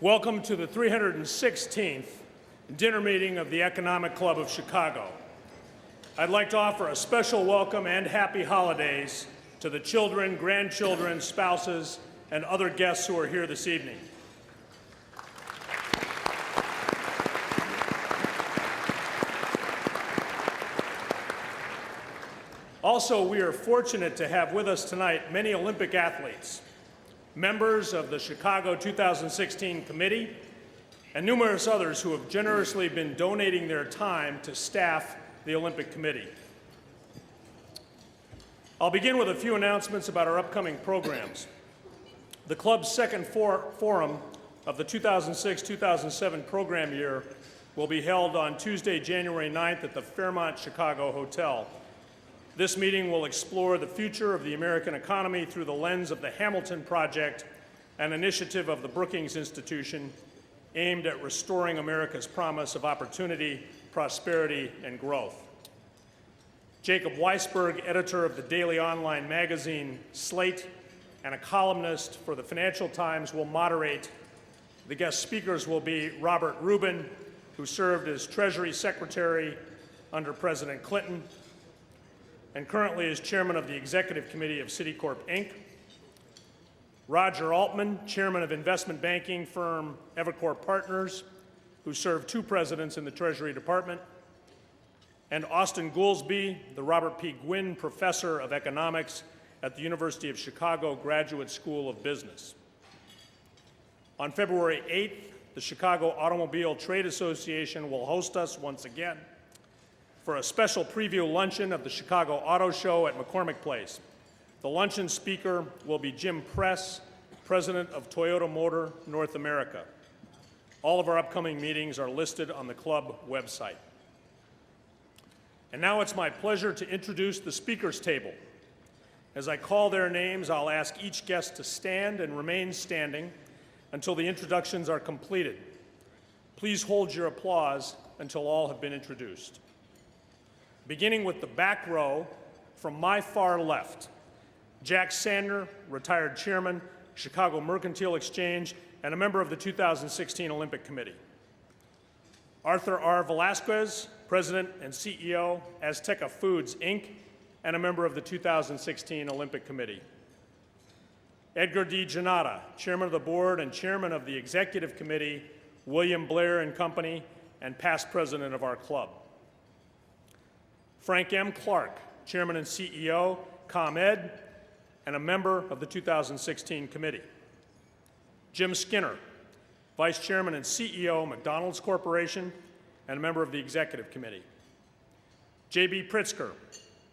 Welcome to the 316th dinner meeting of the Economic Club of Chicago. I'd like to offer a special welcome and happy holidays to the children, grandchildren, spouses, and other guests who are here this evening. Also, we are fortunate to have with us tonight many Olympic athletes, members of the Chicago 2016 committee, and numerous others who have generously been donating their time to staff the Olympic Committee. I'll begin with a few announcements about our upcoming programs. The club's second forum of the 2006-2007 program year will be held on Tuesday, January 9th at the Fairmont Chicago Hotel. This meeting will explore the future of the American economy through the lens of the Hamilton Project, an initiative of the Brookings Institution aimed at restoring America's promise of opportunity, prosperity, and growth. Jacob Weisberg, editor of the Daley online magazine Slate and a columnist for the Financial Times, will moderate. The guest speakers will be Robert Rubin, who served as Treasury Secretary under President Clinton, and currently is chairman of the Executive Committee of Citicorp, Inc. Roger Altman, chairman of investment banking firm Evercore Partners, who served two presidents in the Treasury Department, and Austin Goolsbee, the Robert P. Gwynn Professor of Economics at the University of Chicago Graduate School of Business. On February 8th, the Chicago Automobile Trade Association will host us once again for a special preview luncheon of the Chicago Auto Show at McCormick Place. The luncheon speaker will be Jim Press, president of Toyota Motor North America. All of our upcoming meetings are listed on the club website. And now it's my pleasure to introduce the speakers table. As I call their names, I'll ask each guest to stand and remain standing until the introductions are completed. Please hold your applause until all have been introduced. Beginning with the back row, from my far left, Jack Sandner, retired chairman, Chicago Mercantile Exchange, and a member of the 2016 Olympic Committee. Arthur R. Velasquez, president and CEO, Azteca Foods, Inc., and a member of the 2016 Olympic Committee. Edgar D. Janata, chairman of the board and chairman of the Executive Committee, William Blair and Company, and past president of our club. Frank M. Clark, chairman and CEO, ComEd, and a member of the 2016 committee. Jim Skinner, vice chairman and CEO, McDonald's Corporation, and a member of the executive committee. J.B. Pritzker,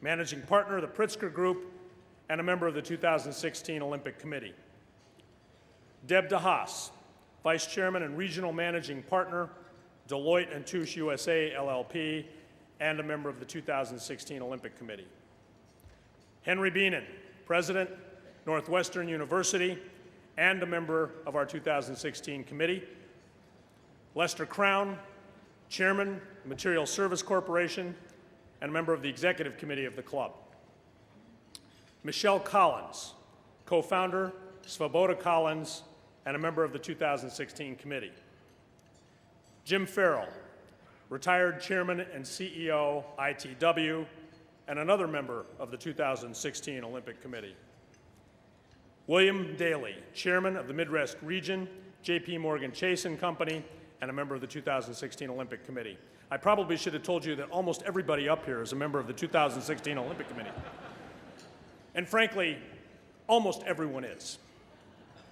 managing partner of the Pritzker Group, and a member of the 2016 Olympic Committee. Deb DeHaas, vice chairman and regional managing partner, Deloitte & Touche USA, LLP, and a member of the 2016 Olympic Committee. Henry Beenan, president, Northwestern University, and a member of our 2016 committee. Lester Crown, chairman, Material Service Corporation, and a member of the executive committee of the club. Michelle Collins, co-founder, Svoboda Collins, and a member of the 2016 committee. Jim Farrell, retired chairman and CEO, ITW, and another member of the 2016 Olympic Committee. William Daley, chairman of the Midwest Region, J.P. Morgan Chase & Company, and a member of the 2016 Olympic Committee. I probably should have told you that almost everybody up here is a member of the 2016 Olympic Committee. And frankly, almost everyone is.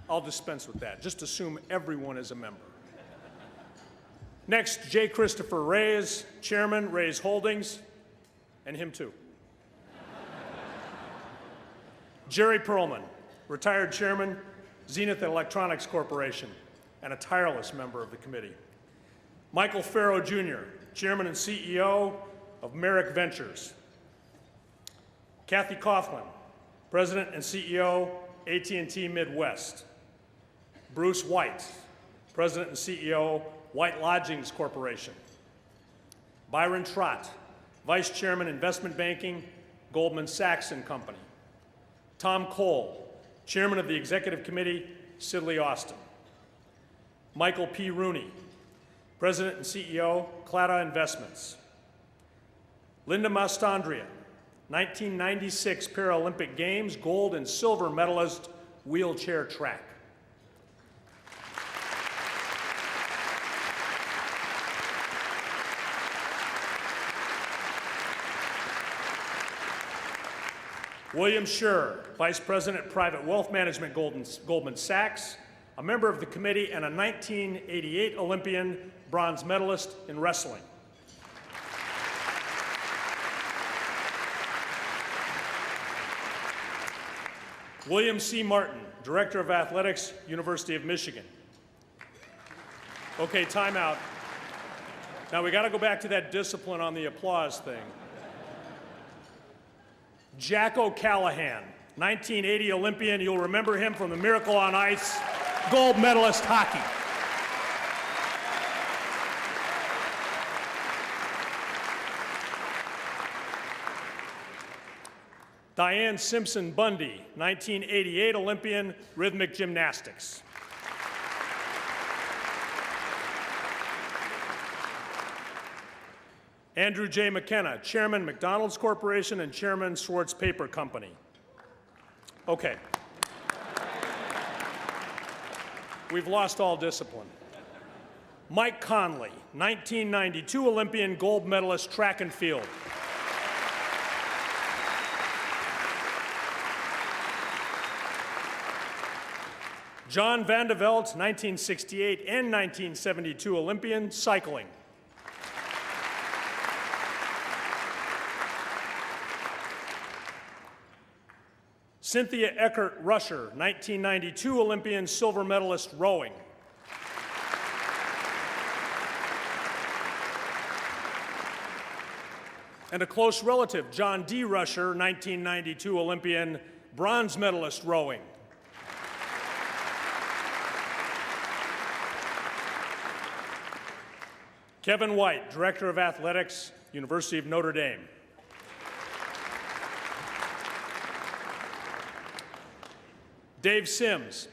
I'll dispense with that. Just assume everyone is a member. Next, J. Christopher Reyes, chairman, Reyes Holdings, and him too. Jerry Perlman, retired chairman, Zenith Electronics Corporation, and a tireless member of the committee. Michael Farrow, Jr., chairman and CEO of Merrick Ventures. Kathy Coughlin, president and CEO, AT&T Midwest. Bruce White, president and CEO, White Lodgings Corporation. Byron Trott, vice chairman, investment banking, Goldman Sachs and Company. Tom Cole, chairman of the executive committee, Sidley Austin. Michael P. Rooney, President and CEO, Clada Investments. Linda Mastandria, 1996 Paralympic Games gold and silver medalist, wheelchair track. William Scher, Vice President, Private Wealth Management, Goldman Sachs, a member of the committee and a 1988 Olympian, bronze medalist in wrestling. William C. Martin, Director of Athletics, University of Michigan. Okay, time out. Now we got to go back to that discipline on the applause thing. Jack O'Callahan, 1980 Olympian. You'll remember him from the Miracle on Ice, gold medalist hockey. Diane Simpson Bundy, 1988 Olympian, rhythmic gymnastics. Andrew J. McKenna, Chairman, McDonald's Corporation and Chairman, Schwartz Paper Company. Okay. We've lost all discipline. Mike Conley, 1992 Olympian, gold medalist, track and field. John Van de Velde, 1968 and 1972 Olympian, cycling. Cynthia Eckert Rusher, 1992 Olympian, silver medalist, rowing. And a close relative, John D. Rusher, 1992 Olympian, bronze medalist, rowing. Kevin White, Director of Athletics, University of Notre Dame. Dave Sims,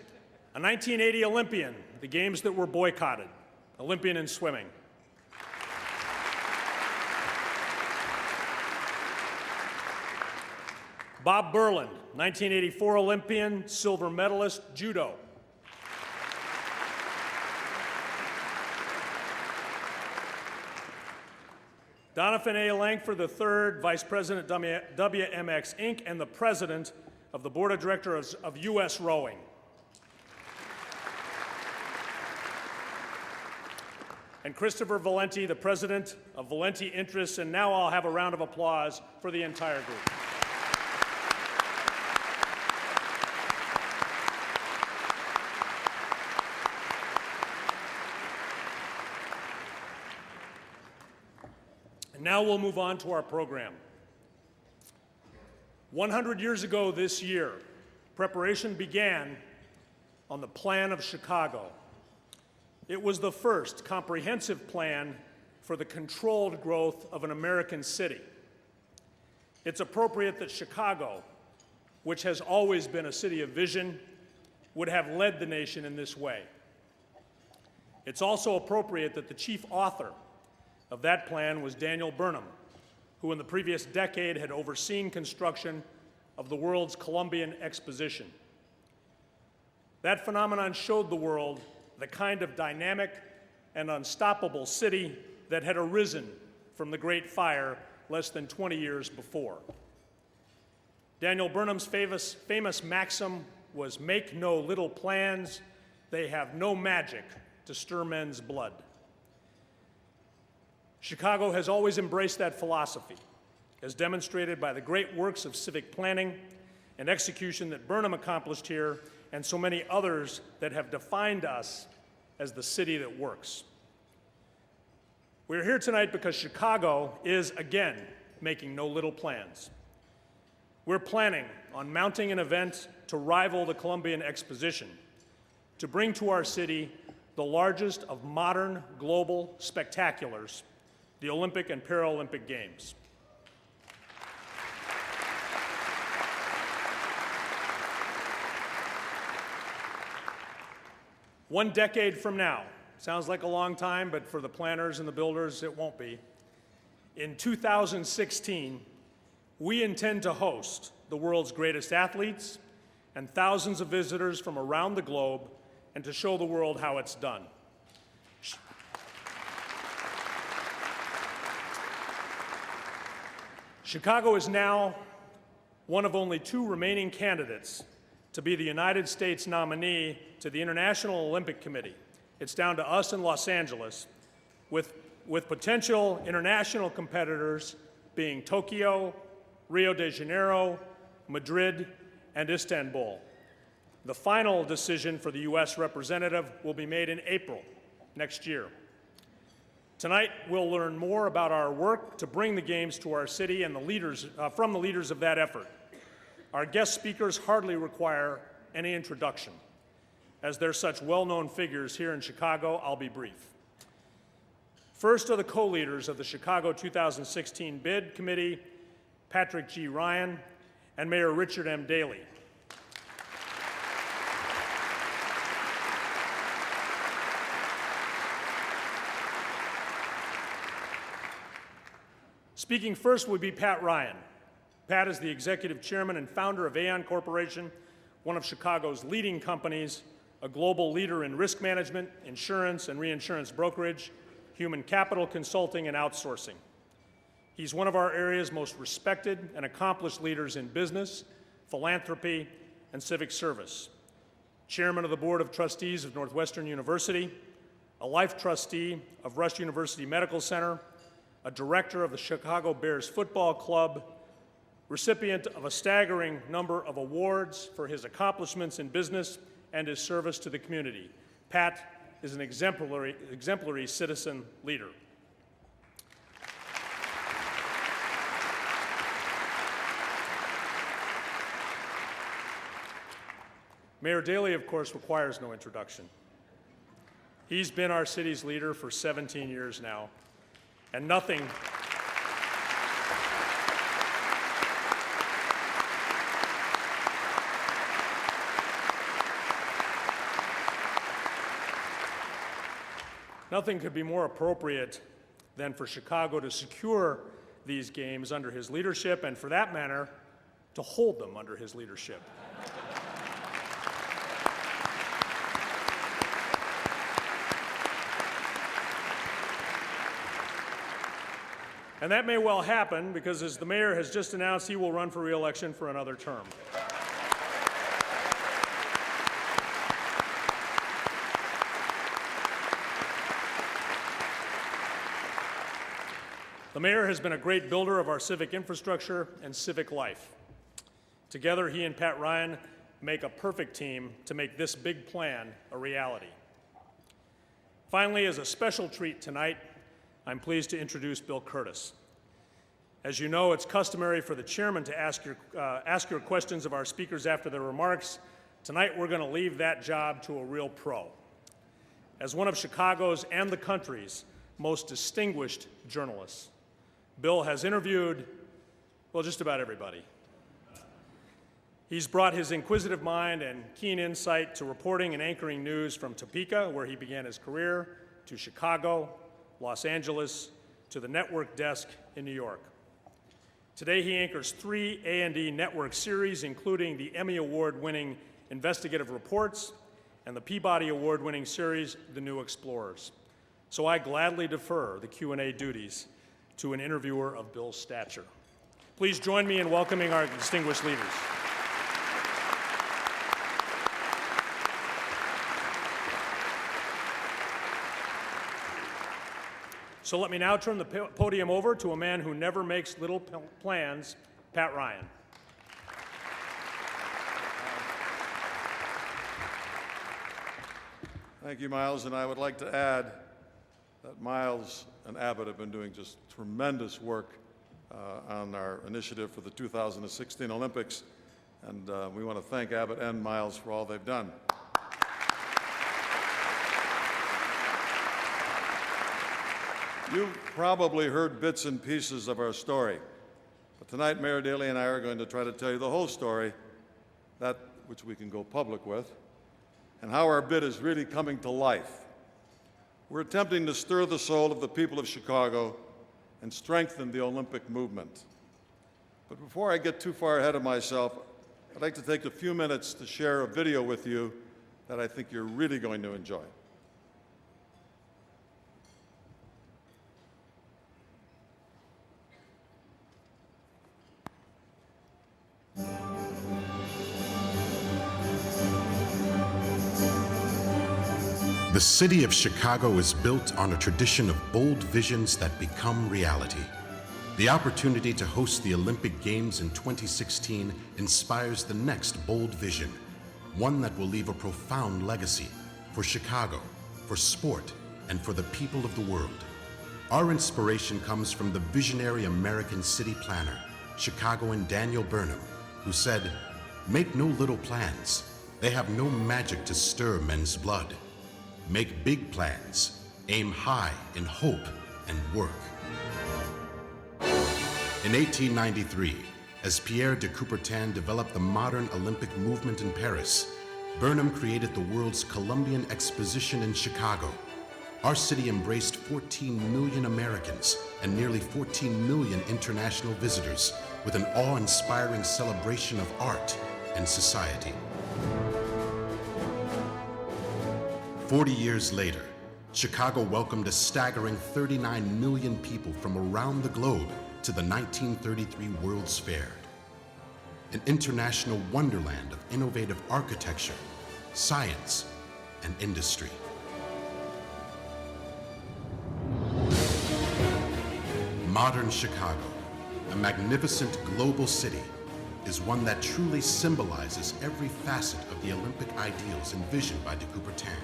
a 1980 Olympian, the games that were boycotted, Olympian in swimming. Bob Berland, 1984 Olympian, silver medalist, judo. Doniphan A. Langford III, Vice President, WMX Inc., and the President of the Board of Directors of U.S. Rowing. And Christopher Valenti, the President of Valenti Interests, and now I'll have a round of applause for the entire group. And now we'll move on to our program. 100 years ago this year, preparation began on the Plan of Chicago. It was the first comprehensive plan for the controlled growth of an American city. It's appropriate that Chicago, which has always been a city of vision, would have led the nation in this way. It's also appropriate that the chief author of that plan was Daniel Burnham, who in the previous decade had overseen construction of the world's Columbian Exposition. That phenomenon showed the world the kind of dynamic and unstoppable city that had arisen from the Great Fire less than 20 years before. Daniel Burnham's famous maxim was, "Make no little plans, they have no magic to stir men's blood." Chicago has always embraced that philosophy, as demonstrated by the great works of civic planning and execution that Burnham accomplished here, and so many others that have defined us as the city that works. We're here tonight because Chicago is, again, making no little plans. We're planning on mounting an event to rival the Columbian Exposition, to bring to our city the largest of modern global spectaculars, the Olympic and Paralympic Games. One decade from now, Sounds like a long time, but for the planners and the builders, it won't be. In 2016, we intend to host the world's greatest athletes and thousands of visitors from around the globe and to show the world how it's done. Chicago is now one of only 2 remaining candidates to be the United States nominee to the International Olympic Committee. It's down to us in Los Angeles, with potential international competitors being Tokyo, Rio de Janeiro, Madrid, and Istanbul. The final decision for the U.S. representative will be made in April next year. Tonight, we'll learn more about our work to bring the Games to our city and from the leaders of that effort. Our guest speakers hardly require any introduction. As they're such well-known figures here in Chicago, I'll be brief. First are the co-leaders of the Chicago 2016 Bid Committee, Patrick G. Ryan and Mayor Richard M. Daley. Speaking first would be Pat Ryan. Pat is the executive chairman and founder of Aon Corporation, one of Chicago's leading companies, a global leader in risk management, insurance and reinsurance brokerage, human capital consulting, and outsourcing. He's one of our area's most respected and accomplished leaders in business, philanthropy, and civic service. Chairman of the Board of Trustees of Northwestern University, a life trustee of Rush University Medical Center, a director of the Chicago Bears Football Club, recipient of a staggering number of awards for his accomplishments in business and his service to the community. Pat is an exemplary citizen leader. Mayor Daley, of course, requires no introduction. He's been our city's leader for 17 years now, and nothing could be more appropriate than for Chicago to secure these games under his leadership, and for that matter, to hold them under his leadership. And that may well happen because, as the mayor has just announced, he will run for re-election for another term. The mayor has been a great builder of our civic infrastructure and civic life. Together, he and Pat Ryan make a perfect team to make this big plan a reality. Finally, as a special treat tonight, I'm pleased to introduce Bill Curtis. As you know, it's customary for the chairman to ask your questions of our speakers after their remarks. Tonight, we're going to leave that job to a real pro. As one of Chicago's and the country's most distinguished journalists, Bill has interviewed, well, just about everybody. He's brought his inquisitive mind and keen insight to reporting and anchoring news from Topeka, where he began his career, to Chicago, Los Angeles, to the network desk in New York. Today, he anchors 3 A&E network series, including the Emmy Award-winning Investigative Reports and the Peabody Award-winning series, The New Explorers. So I gladly defer the Q&A duties to an interviewer of Bill's stature. Please join me in welcoming our distinguished leaders. So let me now turn the podium over to a man who never makes little plans, Pat Ryan. Thank you, Miles, and I would like to add that Miles and Abbott have been doing just tremendous work on our initiative for the 2016 Olympics, and we want to thank Abbott and Miles for all they've done. You've probably heard bits and pieces of our story, but tonight Mayor Daley and I are going to try to tell you the whole story, that which we can go public with, and how our bid is really coming to life. we're attempting to stir the soul of the people of Chicago and strengthen the Olympic movement. But before I get too far ahead of myself, I'd like to take a few minutes to share a video with you that I think you're really going to enjoy. The city of Chicago is built on a tradition of bold visions that become reality. The opportunity to host the Olympic Games in 2016 inspires the next bold vision, one that will leave a profound legacy for Chicago, for sport, and for the people of the world. Our inspiration comes from the visionary American city planner, Chicagoan Daniel Burnham, who said, "Make no little plans. They have no magic to stir men's blood. Make big plans, aim high in hope and work." In 1893, as Pierre de Coubertin developed the modern Olympic movement in Paris, Burnham created the world's Columbian Exposition in Chicago. Our city embraced 14 million Americans and nearly 14 million international visitors with an awe-inspiring celebration of art and society. 40 years later, Chicago welcomed a staggering 39 million people from around the globe to the 1933 World's Fair, an international wonderland of innovative architecture, science, and industry. Modern Chicago, a magnificent global city, is one that truly symbolizes every facet of the Olympic ideals envisioned by de Coubertin: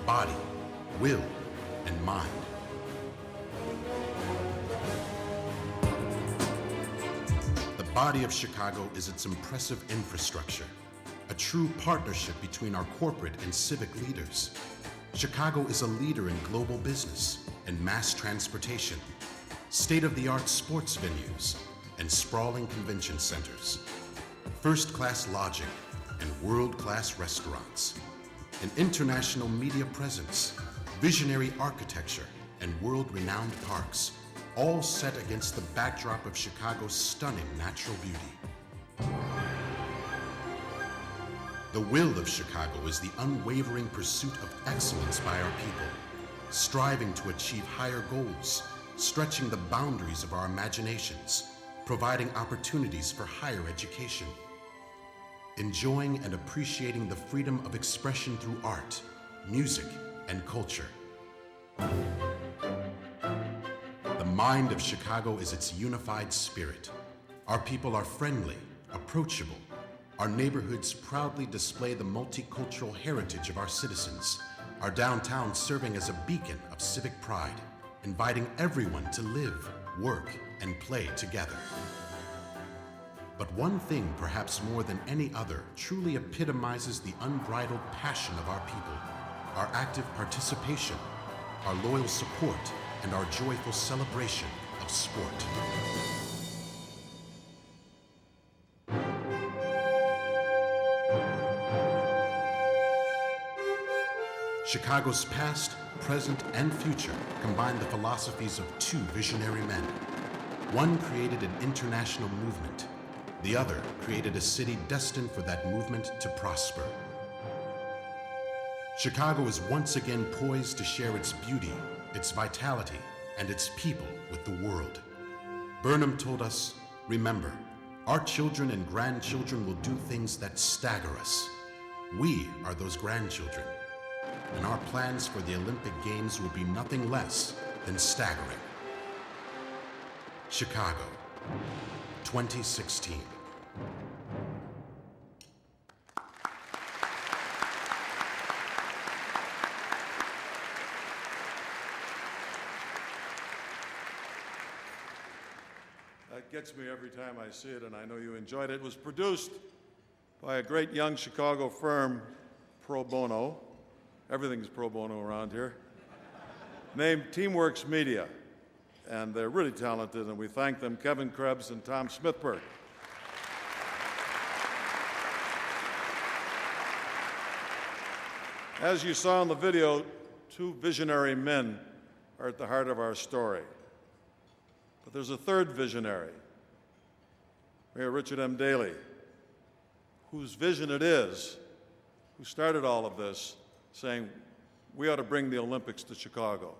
body, will, and mind. The body of Chicago is its impressive infrastructure, a true partnership between our corporate and civic leaders. Chicago is a leader in global business and mass transportation, state-of-the-art sports venues, and sprawling convention centers, first-class lodging, and world-class restaurants, an international media presence, visionary architecture, and world-renowned parks, all set against the backdrop of Chicago's stunning natural beauty. The will of Chicago is the unwavering pursuit of excellence by our people, striving to achieve higher goals, stretching the boundaries of our imaginations, providing opportunities for higher education, enjoying and appreciating the freedom of expression through art, music, and culture. The mind of Chicago is its unified spirit. Our people are friendly, approachable. Our neighborhoods proudly display the multicultural heritage of our citizens, our downtown serving as a beacon of civic pride, inviting everyone to live, work, and play together. But one thing, perhaps more than any other, truly epitomizes the unbridled passion of our people: our active participation, our loyal support, and our joyful celebration of sport. Chicago's past, present, and future combine the philosophies of two visionary men. One created an international movement. The other created a city destined for that movement to prosper. Chicago is once again poised to share its beauty, its vitality, and its people with the world. Burnham told us, "Remember, our children and grandchildren will do things that stagger us. We are those grandchildren, and our plans for the Olympic Games will be nothing less than staggering." Chicago, 2016. That gets me every time I see it, and I know you enjoyed it. It was produced by a great young Chicago firm, pro bono. Everything's pro bono around here, named Teamworks Media. And they're really talented, and we thank them, Kevin Krebs and Tom Smithberg. As you saw in the video, two visionary men are at the heart of our story. But there's a third visionary, Mayor Richard M. Daley, whose vision it is, who started all of this, saying we ought to bring the Olympics to Chicago.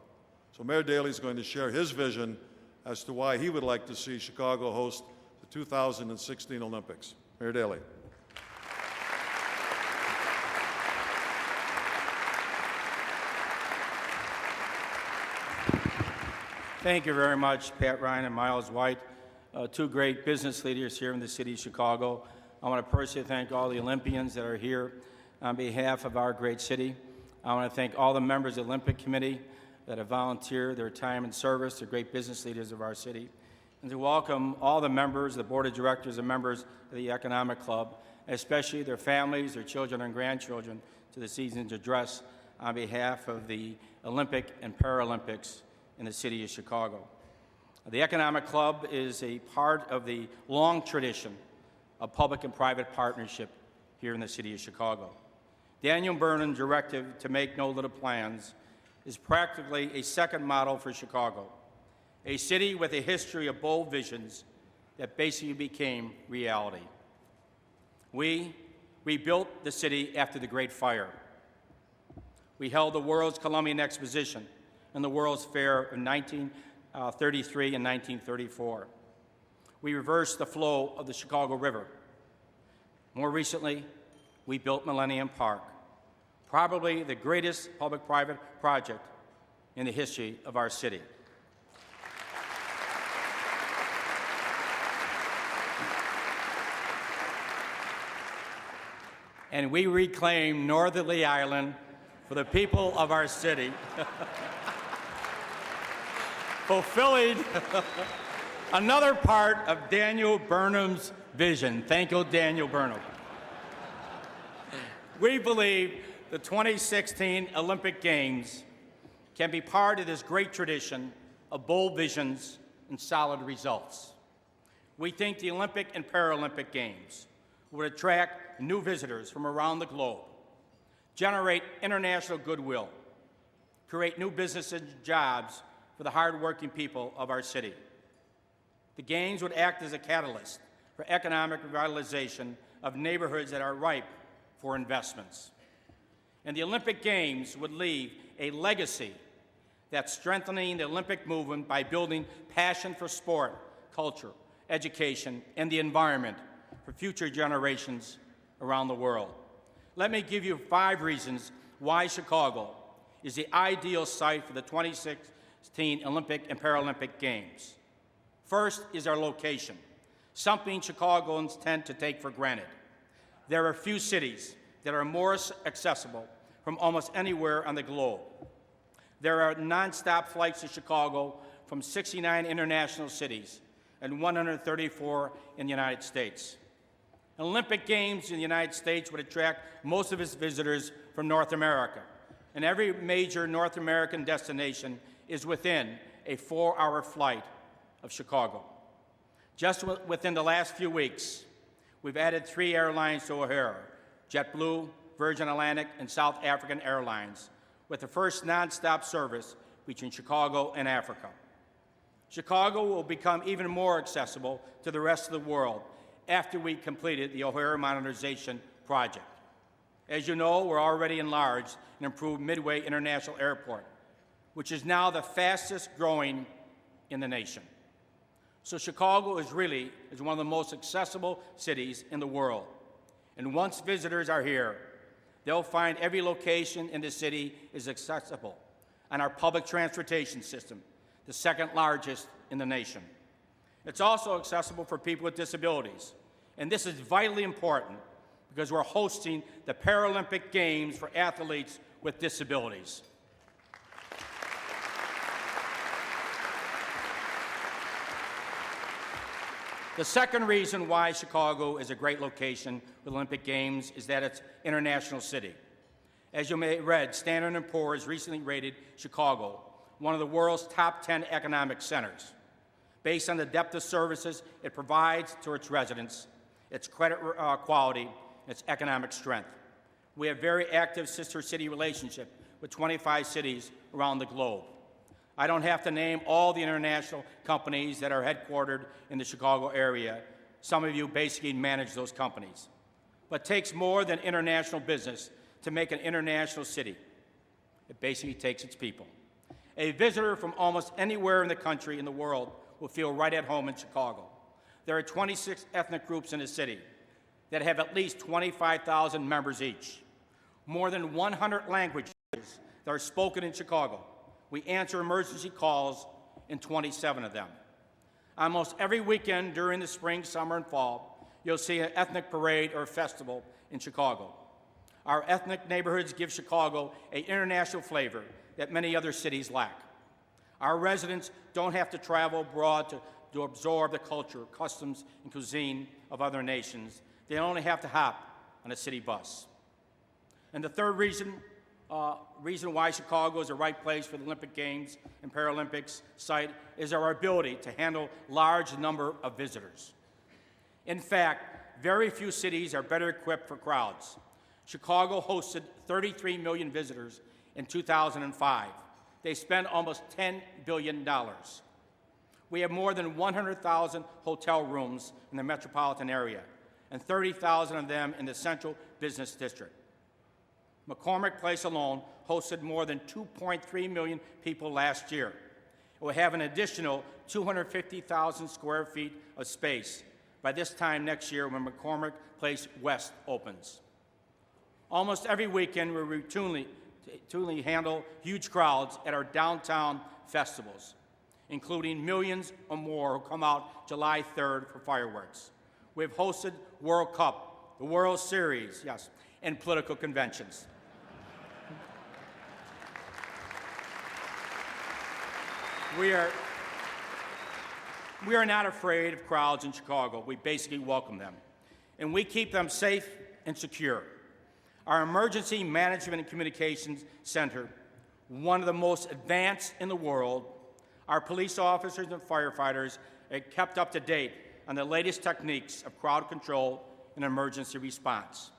So Mayor Daley is going to share his vision as to why he would like to see Chicago host the 2016 Olympics. Mayor Daley. Thank you very much, Pat Ryan and Miles White, two great business leaders here in the city of Chicago. I want to personally thank all the Olympians that are here on behalf of our great city. I want to thank all the members of the Olympic Committee that have volunteered their time and service. They're great business leaders of our city. And to welcome all the members, the board of directors and members of the Economic Club, especially their families, their children and grandchildren, to the season's address on behalf of the Olympic and Paralympics in the city of Chicago. The Economic Club is a part of the long tradition of public and private partnership here in the city of Chicago. Daniel Burnham's directive to make no little plans is practically a second model for Chicago, a city with a history of bold visions that basically became reality. We rebuilt the city after the Great Fire. We held the World's Columbian Exposition and the World's Fair in 1933 and 1934. We reversed the flow of the Chicago River. More recently, we built Millennium Park, probably the greatest public-private project in the history of our city. And we reclaimed Northerly Island for the people of our city, fulfilling another part of Daniel Burnham's vision. Thank you, Daniel Burnham. We believe the 2016 Olympic Games can be part of this great tradition of bold visions and solid results. We think the Olympic and Paralympic Games would attract new visitors from around the globe, generate international goodwill, create new businesses and jobs for the hardworking people of our city. The Games would act as a catalyst for economic revitalization of neighborhoods that are ripe for investments. And the Olympic Games would leave a legacy that's strengthening the Olympic movement by building passion for sport, culture, education, and the environment for future generations around the world. Let me give you 5 reasons why Chicago is the ideal site for the 2016 Olympic and Paralympic Games. First is our location, something Chicagoans tend to take for granted. There are few cities that are more accessible from almost anywhere on the globe. There are nonstop flights to Chicago from 69 international cities and 134 in the United States. Olympic Games in the United States would attract most of its visitors from North America, and every major North American destination is within a 4-hour flight of Chicago. Just within the last few weeks, we've added 3 airlines to O'Hare: JetBlue, Virgin Atlantic, and South African Airlines, with the first nonstop service between Chicago and Africa. Chicago will become even more accessible to the rest of the world after we completed the O'Hare modernization project. As you know, we're already enlarged and improved Midway International Airport, which is now the fastest growing in the nation. So Chicago is one of the most accessible cities in the world. And once visitors are here, they'll find every location in the city is accessible, and our public transportation system, the second largest in the nation. It's also accessible for people with disabilities, and this is vitally important because we're hosting the Paralympic Games for athletes with disabilities. The second reason why Chicago is a great location for the Olympic Games is that it's an international city. As you may have read, Standard & Poor's recently rated Chicago one of the world's top 10 economic centers, based on the depth of services it provides to its residents, its credit quality, and its economic strength. We have very active sister city relationship with 25 cities around the globe. I don't have to name all the international companies that are headquartered in the Chicago area. Some of you basically manage those companies. But it takes more than international business to make an international city. It basically takes its people. A visitor from almost anywhere in the country, in the world, will feel right at home in Chicago. There are 26 ethnic groups in the city that have at least 25,000 members each. More than 100 languages that are spoken in Chicago. We answer emergency calls in 27 of them. Almost every weekend during the spring, summer, and fall, you'll see an ethnic parade or festival in Chicago. Our ethnic neighborhoods give Chicago an international flavor that many other cities lack. Our residents don't have to travel abroad to absorb the culture, customs, and cuisine of other nations. They only have to hop on a city bus. And the third reason why Chicago is the right place for the Olympic Games and Paralympics site is our ability to handle large number of visitors. In fact, very few cities are better equipped for crowds. Chicago hosted 33 million visitors in 2005. They spent almost $10 billion. We have more than 100,000 hotel rooms in the metropolitan area, and 30,000 of them in the central business district. McCormick Place alone hosted more than 2.3 million people last year. It will have an additional 250,000 square feet of space by this time next year when McCormick Place West opens. Almost every weekend, we routinely handle huge crowds at our downtown festivals, including millions or more who come out July 3rd for fireworks. We've hosted World Cup, the World Series, yes, and political conventions. We are not afraid of crowds in Chicago. We basically welcome them, and we keep them safe and secure. Our Emergency Management and Communications Center, one of the most advanced in the world, our police officers and firefighters are kept up to date on the latest techniques of crowd control and emergency response.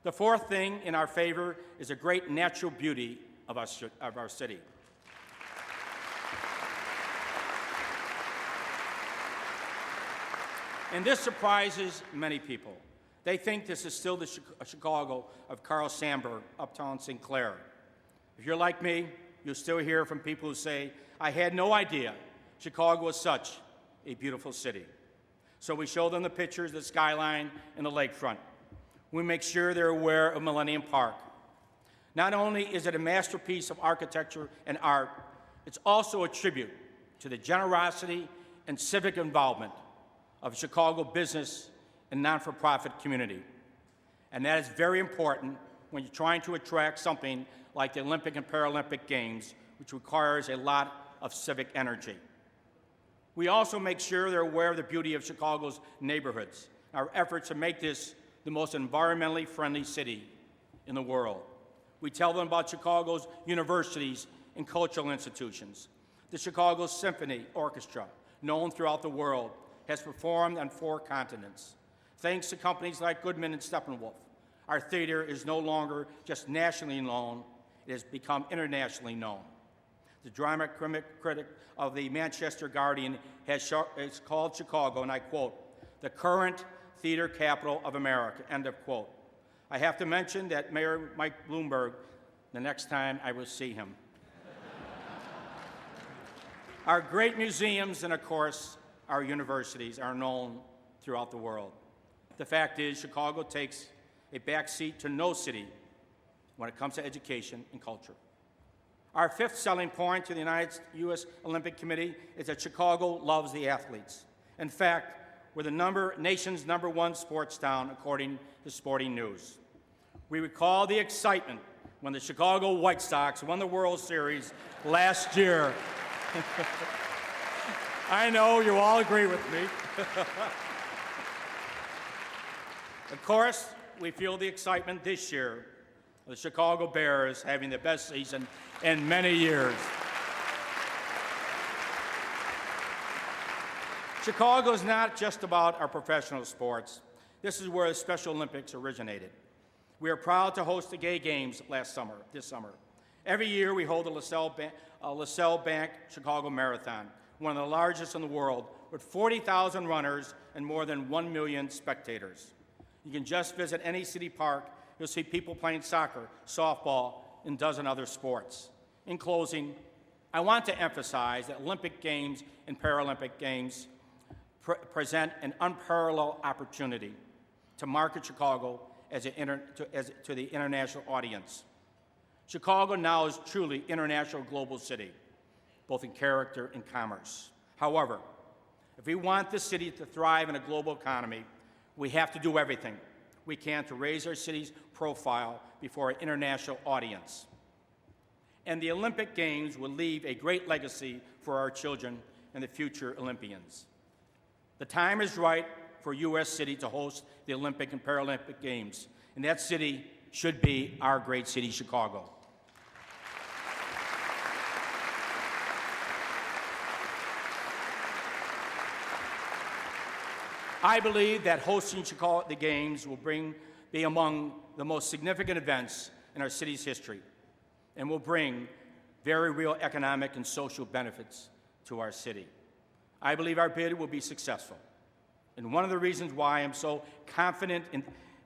The fourth thing in our favor is the great natural beauty of our city. And this surprises many people. They think this is still the Chicago of Carl Sandburg, uptown St. Clair. If you're like me, you'll still hear from people who say, I had no idea Chicago was such a beautiful city. So we show them the pictures of the skyline and the lakefront. We make sure they're aware of Millennium Park. Not only is it a masterpiece of architecture and art, it's also a tribute to the generosity and civic involvement of Chicago business and non-for-profit community. And that is very important when you're trying to attract something like the Olympic and Paralympic Games, which requires a lot of civic energy. We also make sure they're aware of the beauty of Chicago's neighborhoods, our efforts to make this the most environmentally friendly city in the world. We tell them about Chicago's universities and cultural institutions. The Chicago Symphony Orchestra, known throughout the world, has performed on 4 continents. Thanks to companies like Goodman and Steppenwolf, our theater is no longer just nationally known, it has become internationally known. The drama critic of the Manchester Guardian has called Chicago, and I quote, the current theater capital of America, end of quote. I have to mention that Mayor Mike Bloomberg, the next time I will see him. Our great museums and, of course, our universities are known throughout the world. The fact is, Chicago takes a back seat to no city when it comes to education and culture. Our fifth selling point to the U.S. Olympic Committee is that Chicago loves the athletes. In fact, we're the nation's #1 sports town, according to Sporting News. We recall the excitement when the Chicago White Sox won the World Series last year. I know you all agree with me. Of course, we feel the excitement this year of the Chicago Bears having the best season in many years. Chicago is not just about our professional sports. This is where the Special Olympics originated. We are proud to host the Gay Games this summer. Every year we hold the LaSalle Bank Chicago Marathon, one of the largest in the world, with 40,000 runners and more than 1 million spectators. You can just visit any city park, you'll see people playing soccer, softball, and a dozen other sports. In closing, I want to emphasize that Olympic Games and Paralympic Games present an unparalleled opportunity to market Chicago to the international audience. Chicago now is truly international global city, both in character and commerce. However, if we want this city to thrive in a global economy, we have to do everything we can to raise our city's profile before an international audience. And the Olympic Games will leave a great legacy for our children and the future Olympians. The time is right for a U.S. city to host the Olympic and Paralympic Games, and that city should be our great city, Chicago. I believe that hosting the Games will be among the most significant events in our city's history and will bring very real economic and social benefits to our city. I believe our bid will be successful. And one of the reasons why I'm so confident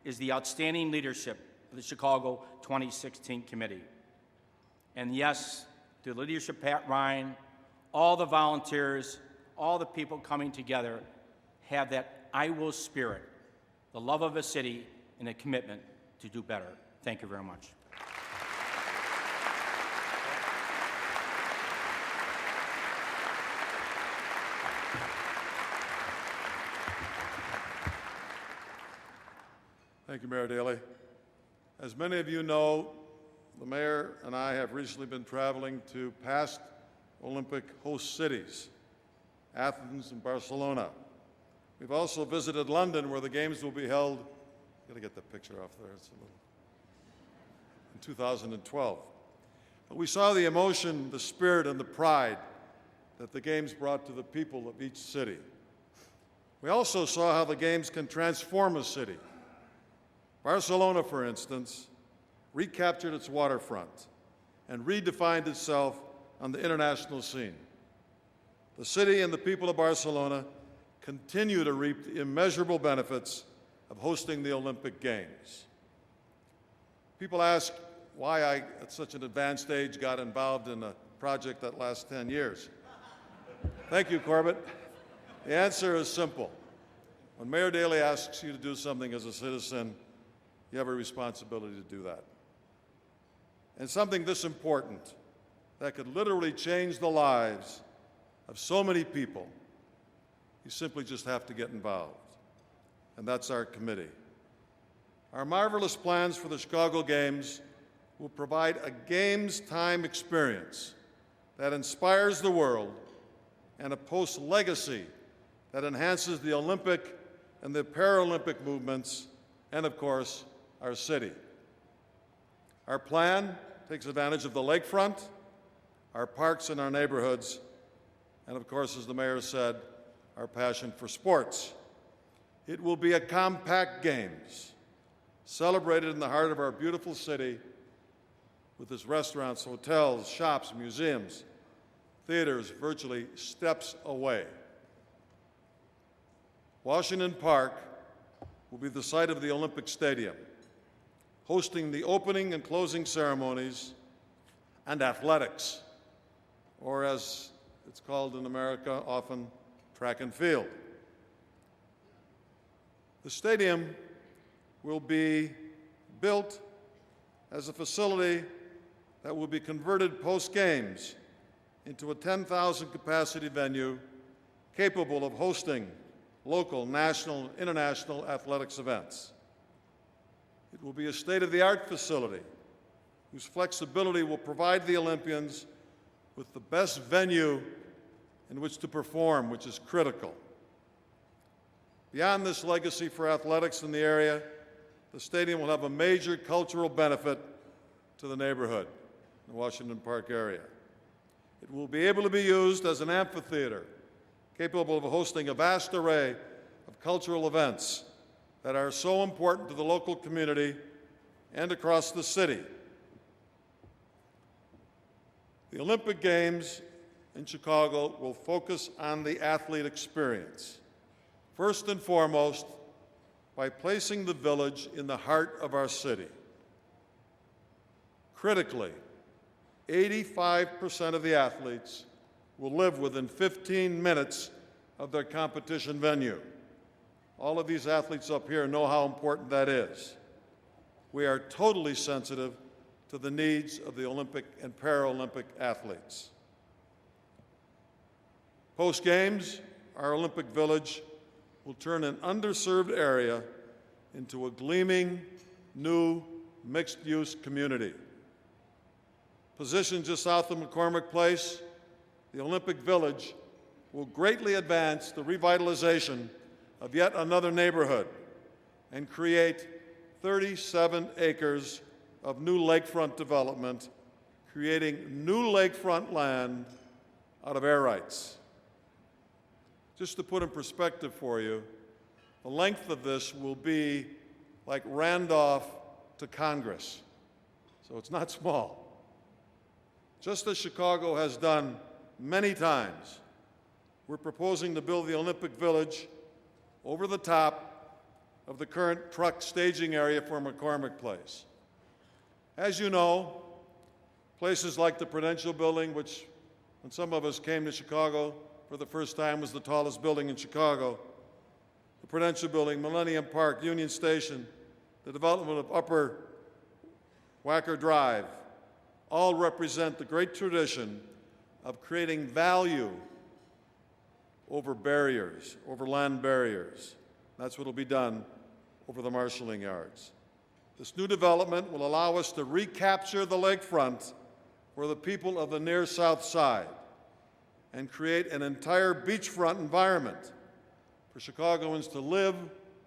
is the outstanding leadership of the Chicago 2016 committee. And yes, to the leadership, Pat Ryan, all the volunteers, all the people coming together have that I will spirit, the love of a city, and a commitment to do better. Thank you very much. Thank you, Mayor Daley. As many of you know, the mayor and I have recently been traveling to past Olympic host cities, Athens and Barcelona. We've also visited London, where the Games will be held. Got to get the picture off there. It's a little. In 2012. But we saw the emotion, the spirit, and the pride that the Games brought to the people of each city. We also saw how the Games can transform a city. Barcelona, for instance, recaptured its waterfront and redefined itself on the international scene. The city and the people of Barcelona continue to reap the immeasurable benefits of hosting the Olympic Games. People ask why I, at such an advanced age, got involved in a project that lasts 10 years. Thank you, Corbett. The answer is simple. When Mayor Daley asks you to do something as a citizen, you have a responsibility to do that. And something this important that could literally change the lives of so many people, you simply just have to get involved. And that's our committee. Our marvelous plans for the Chicago Games will provide a Games time experience that inspires the world and a post-legacy that enhances the Olympic and the Paralympic movements and, of course, our city. Our plan takes advantage of the lakefront, our parks and our neighborhoods, and of course, as the mayor said, our passion for sports. It will be a compact Games, celebrated in the heart of our beautiful city with its restaurants, hotels, shops, museums, theaters virtually steps away. Washington Park will be the site of the Olympic Stadium, hosting the opening and closing ceremonies and athletics, or as it's called in America often, track and field. The stadium will be built as a facility that will be converted post-Games into a 10,000 capacity venue capable of hosting local, national, international athletics events. It will be a state-of-the-art facility whose flexibility will provide the Olympians with the best venue in which to perform, which is critical. Beyond this legacy for athletics in the area, the stadium will have a major cultural benefit to the neighborhood, the Washington Park area. It will be able to be used as an amphitheater, capable of hosting a vast array of cultural events that are so important to the local community and across the city. The Olympic Games in Chicago will focus on the athlete experience, first and foremost by placing the Village in the heart of our city. Critically, 85% of the athletes will live within 15 minutes of their competition venue. All of these athletes up here know how important that is. We are totally sensitive to the needs of the Olympic and Paralympic athletes. Post-Games, our Olympic Village will turn an underserved area into a gleaming, new, mixed-use community. Positioned just south of McCormick Place, the Olympic Village will greatly advance the revitalization of yet another neighborhood and create 37 acres of new lakefront development, creating new lakefront land out of air rights. Just to put in perspective for you, the length of this will be like Randolph to Congress, so it's not small. Just as Chicago has done many times, we're proposing to build the Olympic Village over the top of the current truck staging area for McCormick Place. As you know, places like the Prudential Building, which when some of us came to Chicago for the first time was the tallest building in Chicago, the Prudential Building, Millennium Park, Union Station, the development of Upper Wacker Drive, all represent the great tradition of creating value over barriers, over land barriers. That's what will be done over the marshalling yards. This new development will allow us to recapture the lakefront for the people of the near South Side and create an entire beachfront environment for Chicagoans to live,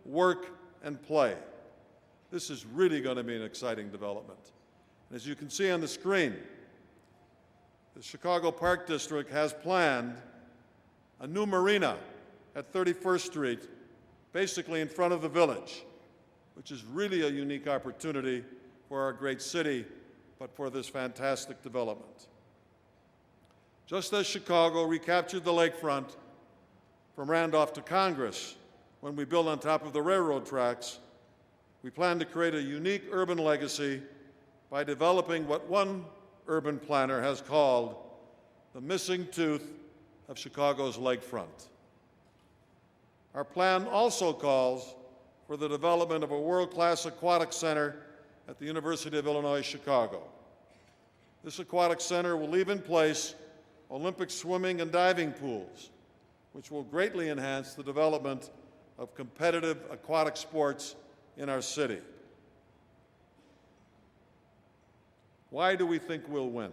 work, and play. This is really going to be an exciting development. And as you can see on the screen, the Chicago Park District has planned a new marina at 31st Street, basically in front of the Village, which is really a unique opportunity for our great city, but for this fantastic development. Just as Chicago recaptured the lakefront from Randolph to Congress when we built on top of the railroad tracks, we plan to create a unique urban legacy by developing what one urban planner has called the missing tooth of Chicago's lakefront. Our plan also calls for the development of a world-class aquatic center at the University of Illinois, Chicago. This aquatic center will leave in place Olympic swimming and diving pools, which will greatly enhance the development of competitive aquatic sports in our city. Why do we think we'll win?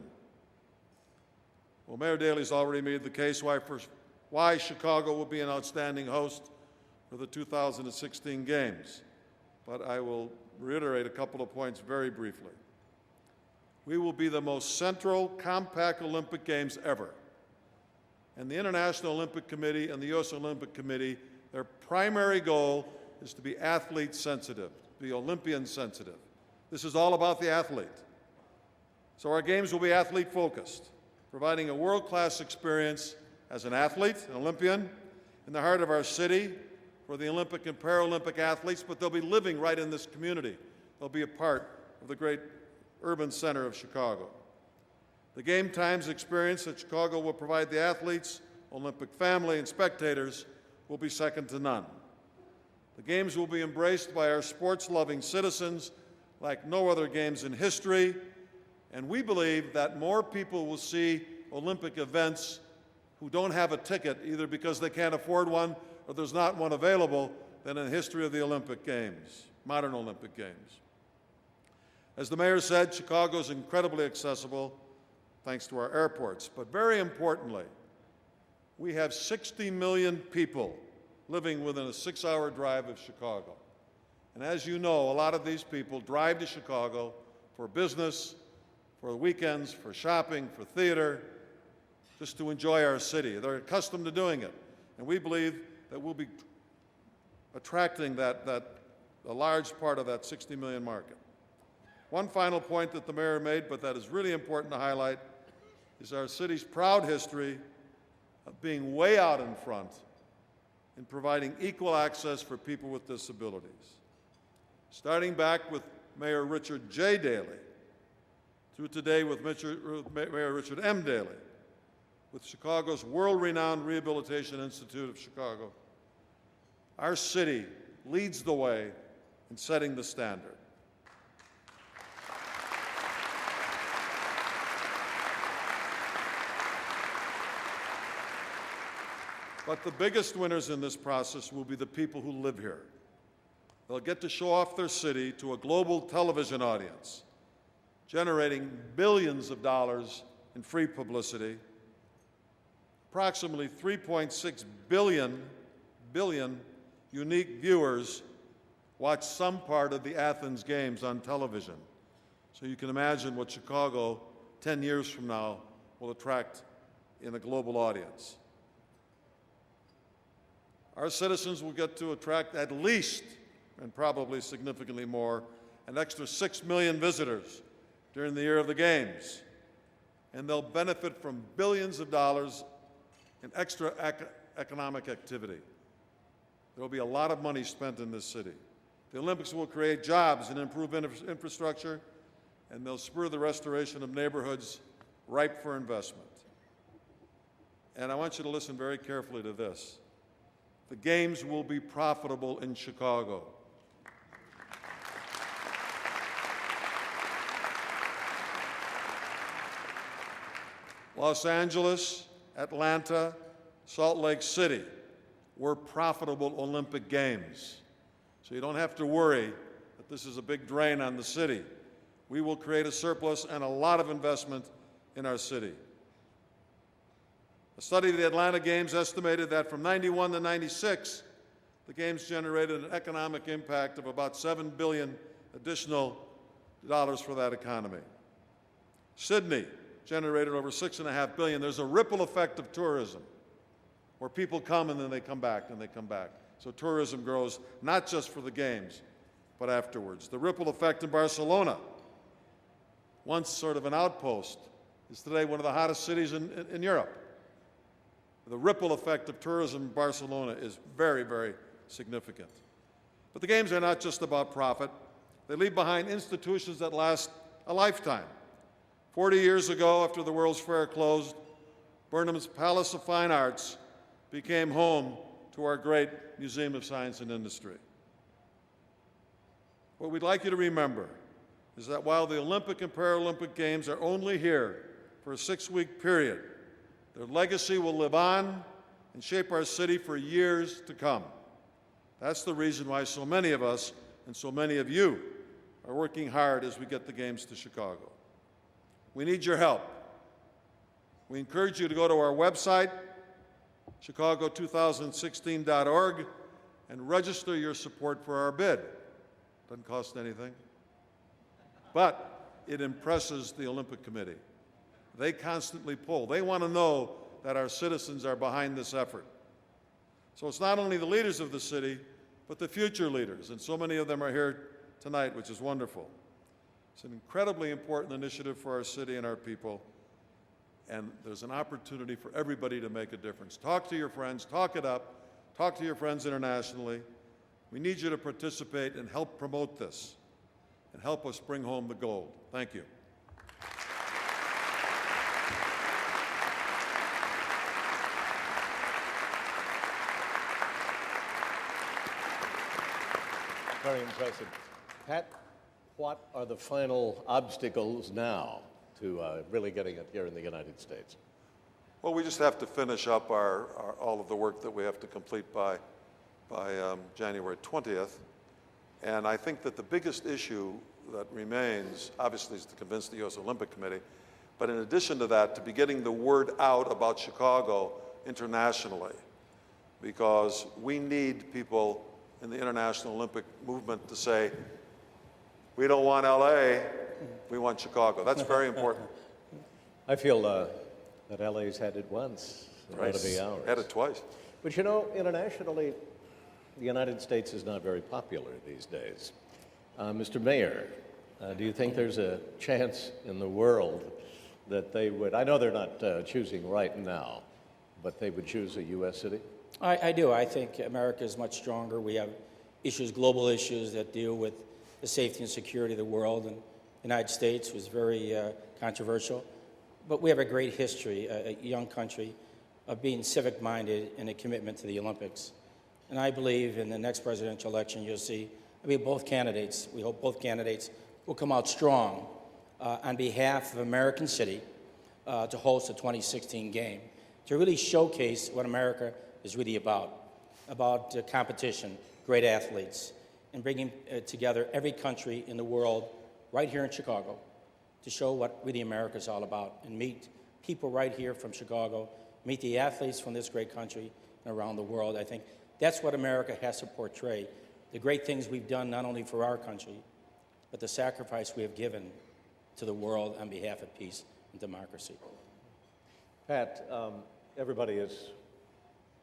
Well, Mayor Daley's already made the case why Chicago will be an outstanding host for the 2016 Games, but I will reiterate a couple of points very briefly. We will be the most central, compact Olympic Games ever. And the International Olympic Committee and the U.S. Olympic Committee, their primary goal is to be athlete-sensitive, to be Olympian-sensitive. This is all about the athlete. So our Games will be athlete-focused, providing a world-class experience as an athlete, an Olympian, in the heart of our city for the Olympic and Paralympic athletes, but they'll be living right in this community. They'll be a part of the great urban center of Chicago. The Game Times experience that Chicago will provide the athletes, Olympic family, and spectators will be second to none. The Games will be embraced by our sports-loving citizens like no other Games in history, and we believe that more people will see Olympic events who don't have a ticket, either because they can't afford one or there's not one available, than in the history of the Olympic Games, modern Olympic Games. As the mayor said, Chicago is incredibly accessible thanks to our airports, but very importantly, we have 60 million people living within a 6-hour drive of Chicago. And as you know, a lot of these people drive to Chicago for business, for weekends, for shopping, for theater, just to enjoy our city. They're accustomed to doing it. And we believe that we'll be attracting a large part of that 60 million market. One final point that the mayor made, but that is really important to highlight, is our city's proud history of being way out in front in providing equal access for people with disabilities. Starting back with Mayor Richard J. Daley, through today with Mayor Richard M. Daley, with Chicago's world-renowned Rehabilitation Institute of Chicago, our city leads the way in setting the standard. But the biggest winners in this process will be the people who live here. They'll get to show off their city to a global television audience, generating billions of dollars in free publicity. Approximately 3.6 billion unique viewers watch some part of the Athens Games on television. So you can imagine what Chicago 10 years from now will attract in a global audience. Our citizens will get to attract at least, and probably significantly more, an extra 6 million visitors during the year of the Games. And they'll benefit from billions of dollars in extra economic activity. There will be a lot of money spent in this city. The Olympics will create jobs and improve infrastructure, and they'll spur the restoration of neighborhoods ripe for investment. And I want you to listen very carefully to this. The Games will be profitable in Chicago. Los Angeles, Atlanta, Salt Lake City were profitable Olympic Games. So you don't have to worry that this is a big drain on the city. We will create a surplus and a lot of investment in our city. A study of the Atlanta Games estimated that from 91 to 96, the Games generated an economic impact of about $7 billion additional dollars for that economy. Sydney generated over $6.5 billion. There's a ripple effect of tourism, where people come and then they come back and they come back. So tourism grows not just for the Games, but afterwards. The ripple effect in Barcelona, once sort of an outpost, is today one of the hottest cities in Europe. The ripple effect of tourism in Barcelona is very, very significant. But the Games are not just about profit. They leave behind institutions that last a lifetime. 40 years ago, after the World's Fair closed, Burnham's Palace of Fine Arts became home to our great Museum of Science and Industry. What we'd like you to remember is that while the Olympic and Paralympic Games are only here for a 6-week period, their legacy will live on and shape our city for years to come. That's the reason why so many of us and so many of you are working hard as we get the Games to Chicago. We need your help. We encourage you to go to our website, chicago2016.org, and register your support for our bid. Doesn't cost anything. But it impresses the Olympic Committee. They constantly pull. They want to know that our citizens are behind this effort. So it's not only the leaders of the city, but the future leaders, and so many of them are here tonight, which is wonderful. It's an incredibly important initiative for our city and our people, and there's an opportunity for everybody to make a difference. Talk to your friends, talk it up, talk to your friends internationally. We need you to participate and help promote this, and help us bring home the gold. Thank you. Very impressive. Pat, what are the final obstacles now to really getting it here in the United States? Well, we just have to finish up all of the work that we have to complete by January 20th. And I think that the biggest issue that remains, obviously, is to convince the U.S. Olympic Committee. But in addition to that, to be getting the word out about Chicago internationally, because we need people in the international Olympic movement to say, we don't want LA, we want Chicago. That's very important. I feel that LA's had it once. It ought to be ours. Had it twice. But you know, internationally, the United States is not very popular these days. Mr. Mayor, Do you think there's a chance in the world that they would, I know they're not choosing right now, but they would choose a U.S. city? I do. I think America is much stronger. We have issues, global issues that deal with the safety and security of the world. And the United States was very controversial. But we have a great history, a young country, of being civic-minded and a commitment to the Olympics. And I believe in the next presidential election, you'll see, both candidates, we hope both candidates will come out strong on behalf of American City to host the 2016 game, to really showcase what America is really about competition, great athletes, and bringing together every country in the world right here in Chicago to show what really America is all about, and meet people right here from Chicago, meet the athletes from this great country and around the world. I think that's what America has to portray, the great things we've done not only for our country, but the sacrifice we have given to the world on behalf of peace and democracy. Pat, everybody is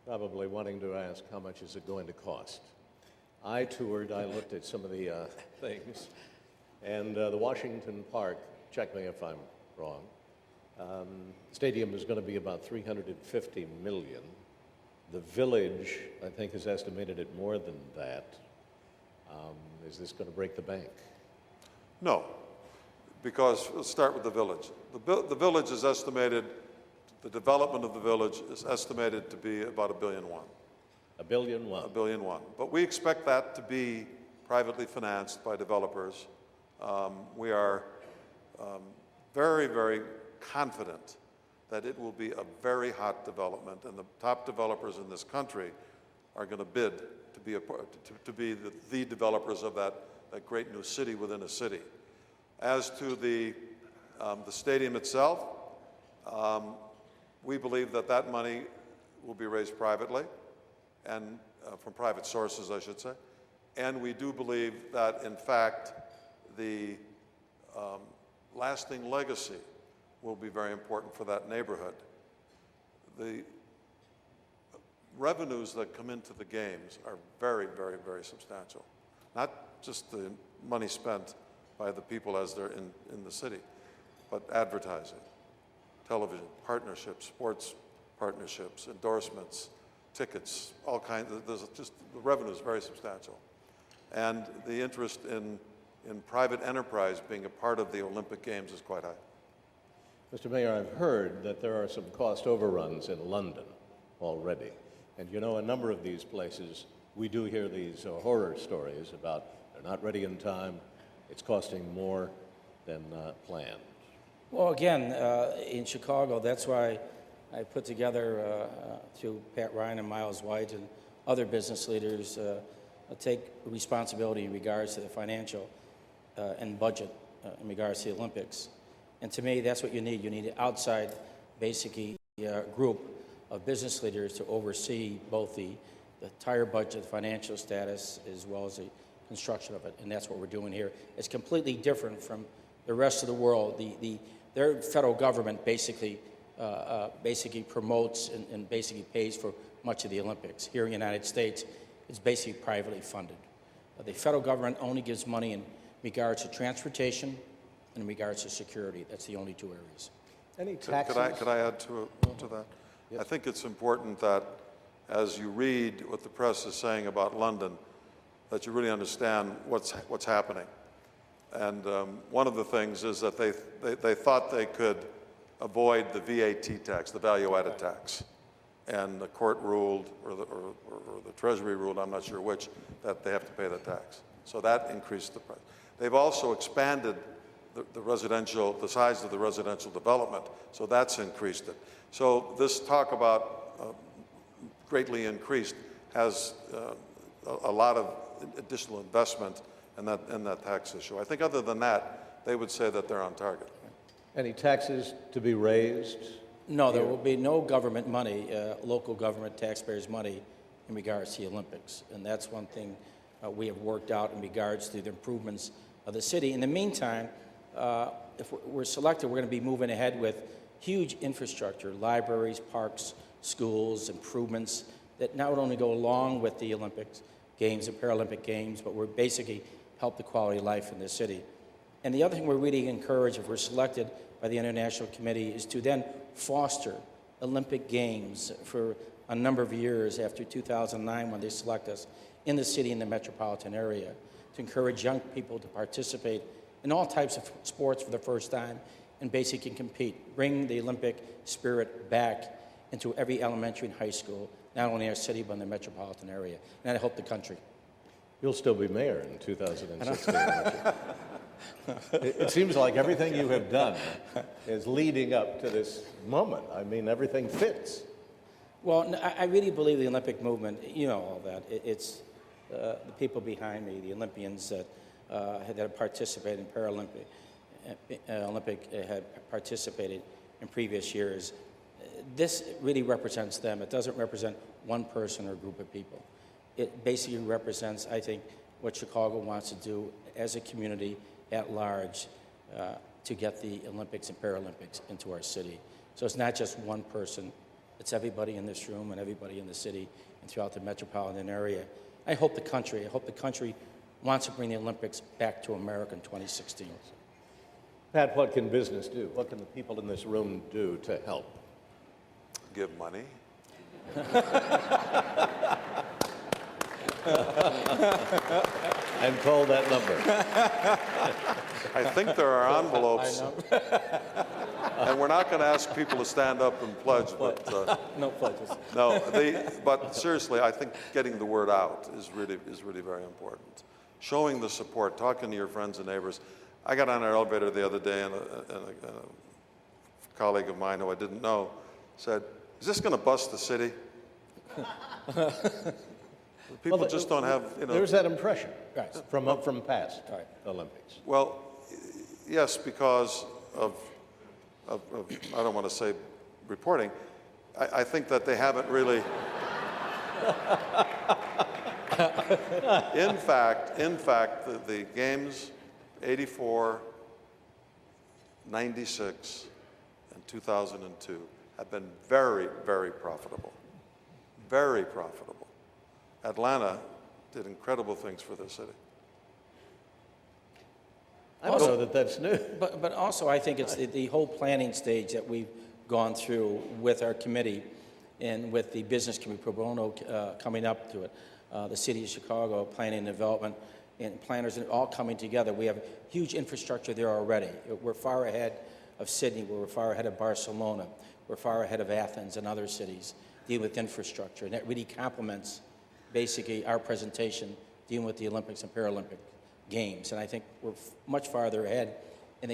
probably wanting to ask, how much is it going to cost? I looked at some of the things, and the Washington Park, check me if I'm wrong, stadium is going to be about $350 million. The Village, I think, is estimated at more than that. Is this going to break the bank? No, because let's start with the Village. The Village is estimated, the development of the Village is estimated to be about $1.1 billion. $1.1 billion. $1.1 billion. But we expect that to be privately financed by developers. We are very, very confident that it will be a very hot development, and the top developers in this country are going to bid to be the developers of that great new city within a city. As to the stadium itself, we believe that money will be raised privately, and from private sources, I should say. And we do believe that, in fact, the lasting legacy will be very important for that neighborhood. The revenues that come into the games are very, very, very substantial. Not just the money spent by the people as they're in the city, but advertising, television, partnerships, sports partnerships, endorsements, tickets, all kinds. There's just, the revenue is very substantial. And the interest in private enterprise being a part of the Olympic Games is quite high. Mr. Mayor, I've heard that there are some cost overruns in London already. And you know, a number of these places, we do hear these horror stories about they're not ready in time, it's costing more than planned. Well, again, in Chicago, that's why I put together, through Pat Ryan and Miles White and other business leaders, take responsibility in regards to the financial and budget in regards to the Olympics. And to me, that's what you need. You need an outside, basically, group of business leaders to oversee both the entire budget, financial status, as well as the construction of it. And that's what we're doing here. It's completely different from the rest of the world. Their federal government basically promotes and basically pays for much of the Olympics. Here in the United States, it's basically privately funded. The federal government only gives money in regards to transportation and in regards to security. That's the only two areas. Any taxes? Could I add to that? Yes. I think it's important that as you read what the press is saying about London, that you really understand what's happening. And one of the things is that they thought they could avoid the VAT tax, the value-added tax. And the court ruled, or the Treasury ruled, I'm not sure which, that they have to pay the tax. So that increased the price. They've also expanded the size of the residential development, so that's increased it. So this talk about greatly increased has a lot of additional investment in that tax issue. I think other than that, they would say that they're on target. Any taxes to be raised? No, there will be no government money, local government taxpayers' money in regards to the Olympics. And that's one thing we have worked out in regards to the improvements of the city. In the meantime, if we're selected, we're going to be moving ahead with huge infrastructure, libraries, parks, schools, improvements that not only go along with the Olympics Games and Paralympic Games, but will basically help the quality of life in the city. And the other thing we're really encouraged, if we're selected by the International Committee, is to then foster Olympic Games for a number of years after 2009 when they select us in the city and the metropolitan area, to encourage young people to participate in all types of sports for the first time and basically compete. Bring the Olympic spirit back into every elementary and high school, not only in our city but in the metropolitan area. And I hope the country. You'll still be mayor in 2016. It seems like everything you have done is leading up to this moment. I mean, everything fits. Well, I really believe the Olympic movement, you know all that. It's the people behind me, the Olympians that have participated in Paralympic, had participated in previous years. This really represents them. It doesn't represent one person or group of people. It basically represents, I think, what Chicago wants to do as a community at large to get the Olympics and Paralympics into our city. So it's not just one person. It's everybody in this room and everybody in the city and throughout the metropolitan area. I hope the country wants to bring the Olympics back to America in 2016. Pat, what can business do? What can the people in this room do to help? Give money. I'm told that number. I think there are envelopes, and we're not going to ask people to stand up and pledge, but No pledges. no. But seriously, I think getting the word out is really very important. Showing the support, talking to your friends and neighbors. I got on an elevator the other day, and a colleague of mine who I didn't know said, "Is this going to bust the city?" People just don't have, you know. There's that impression Right. from past Right. Olympics. Well, yes, because of I don't want to say reporting. I think that they haven't really. In fact, the games, 84, 96, and 2002 have been very, very profitable. Very profitable. Atlanta did incredible things for the city. I don't know that that's new. But also, I think it's the whole planning stage that we've gone through with our committee and with the business committee pro bono coming up to it, the city of Chicago, planning and development, and planners are all coming together. We have huge infrastructure there already. We're far ahead of Sydney. We're far ahead of Barcelona. We're far ahead of Athens and other cities dealing with infrastructure. And that really complements basically our presentation dealing with the Olympics and Paralympic Games. And I think we're much farther ahead. And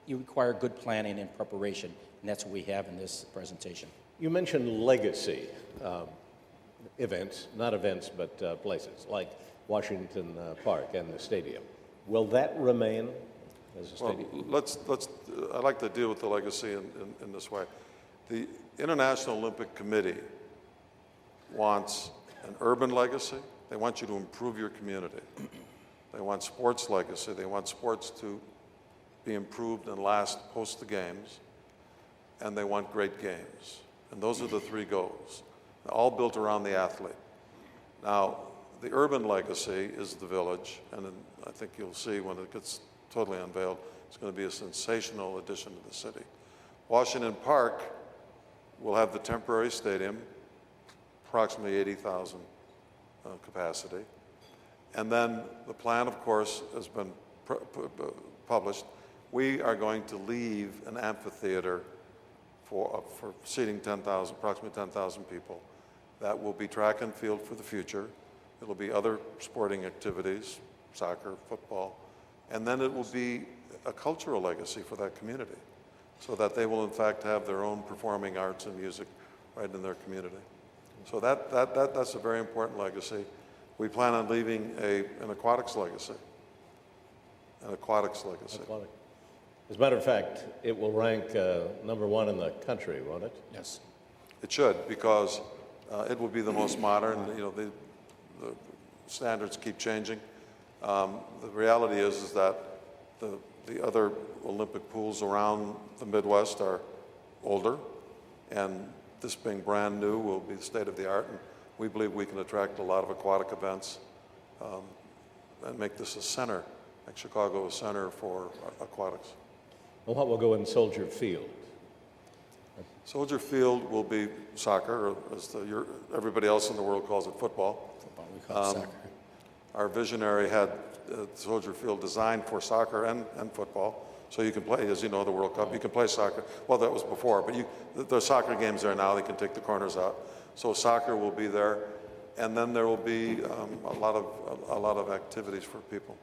you require good planning and preparation. And that's what we have in this presentation. You mentioned legacy events, not events, but places like Washington Park and the stadium. Will that remain as a stadium? Well, I'd like to deal with the legacy in this way. The International Olympic Committee wants an urban legacy. They want you to improve your community. They want sports legacy. They want sports to be improved and last post the games. And they want great games. And those are the three goals, all built around the athlete. Now, the urban legacy is the village, and I think you'll see when it gets totally unveiled, it's going to be a sensational addition to the city. Washington Park will have the temporary stadium, approximately 80,000 capacity. And then the plan, of course, has been published. We are going to leave an amphitheater for seating approximately 10,000 people. That will be track and field for the future. It'll be other sporting activities, soccer, football, and then it will be a cultural legacy for that community, so that they will in fact have their own performing arts and music right in their community. So that's a very important legacy. We plan on leaving an aquatics legacy. An aquatics legacy. Aquatic. As a matter of fact, it will rank #1 in the country, won't it? Yes. It should, because it will be the most modern. You know, the standards keep changing. The reality is that the other Olympic pools around the Midwest are older, and this being brand new will be the state of the art. And we believe we can attract a lot of aquatic events and make this a center make Chicago a center for aquatics. And what will go in Soldier Field? Soldier Field will be soccer, or as everybody else in the world calls it, football. We call it soccer. Our visionary had Soldier Field designed for soccer and football. So you can play, as you know, the World Cup, you can play soccer. Well, that was before, but the soccer games there now, they can take the corners out. So soccer will be there, and then there will be a lot of activities for people.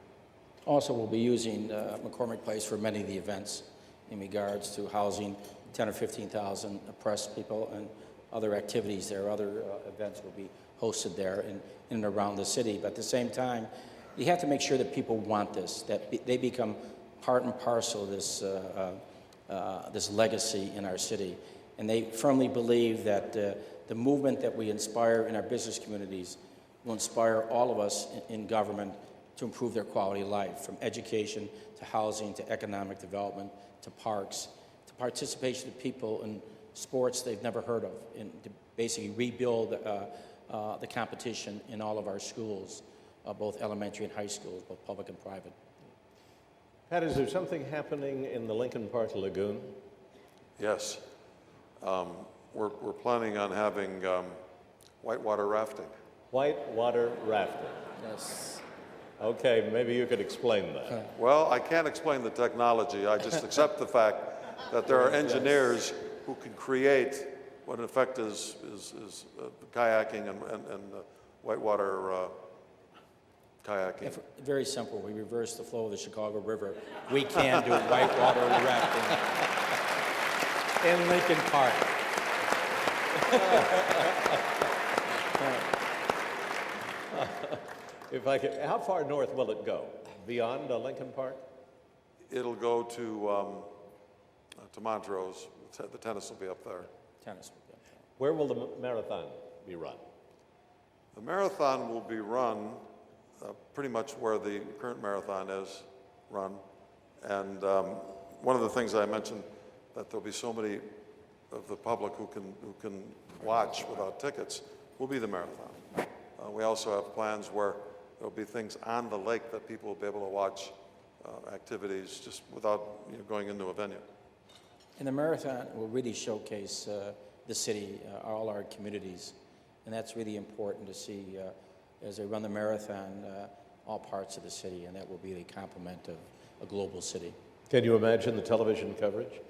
Also, we'll be using McCormick Place for many of the events in regards to housing 10 or 15,000 press people and other activities there. Other events will be hosted there in and around the city. But at the same time, you have to make sure that people want this, that they become part and parcel of this legacy in our city. And they firmly believe that the movement that we inspire in our business communities will inspire all of us in government to improve their quality of life, from education to housing to economic development to parks to participation of people in sports they've never heard of, and to basically rebuild the competition in all of our schools, both elementary and high schools, both public and private. Pat, is there something happening in the Lincoln Park Lagoon? Yes. We're planning on having whitewater rafting. Whitewater rafting. Yes. Okay, maybe you could explain that. Well, I can't explain the technology. I just accept the fact that there are engineers who can create what in effect is kayaking and whitewater kayaking. Very simple. We reverse the flow of the Chicago River. We can do whitewater rafting in Lincoln Park. If I could, how far north will it go? Beyond Lincoln Park? It'll go to Montrose. The tennis will be up there. Tennis. Where will the marathon be run? The marathon will be run pretty much where the current marathon is run. And one of the things I mentioned, that there'll be so many of the public who can watch without tickets, will be the marathon. We also have plans where there'll be things on the lake that people will be able to watch activities just without going into a venue. And the marathon will really showcase the city, all our communities, and that's really important to see as they run the marathon, all parts of the city, and that will be the complement of a global city. Can you imagine the television coverage?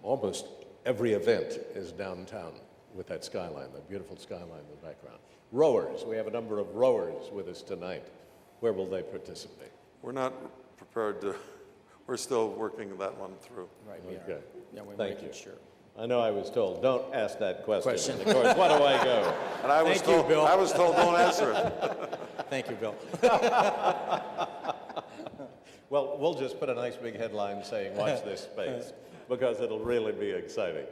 Almost every event is downtown with that skyline, that beautiful skyline in the background. Rowers, we have a number of rowers with us tonight. Where will they participate? We're not prepared to, we're still working that one through. Right, we Okay. are. Yeah, we're Thank making you. sure. I know I was told, don't ask that question. And of course, what do I go? And I was Thank you, told, Bill. I was told, don't answer it. Thank you, Bill. Well, we'll just put a nice big headline saying, watch this space, because it'll really be exciting.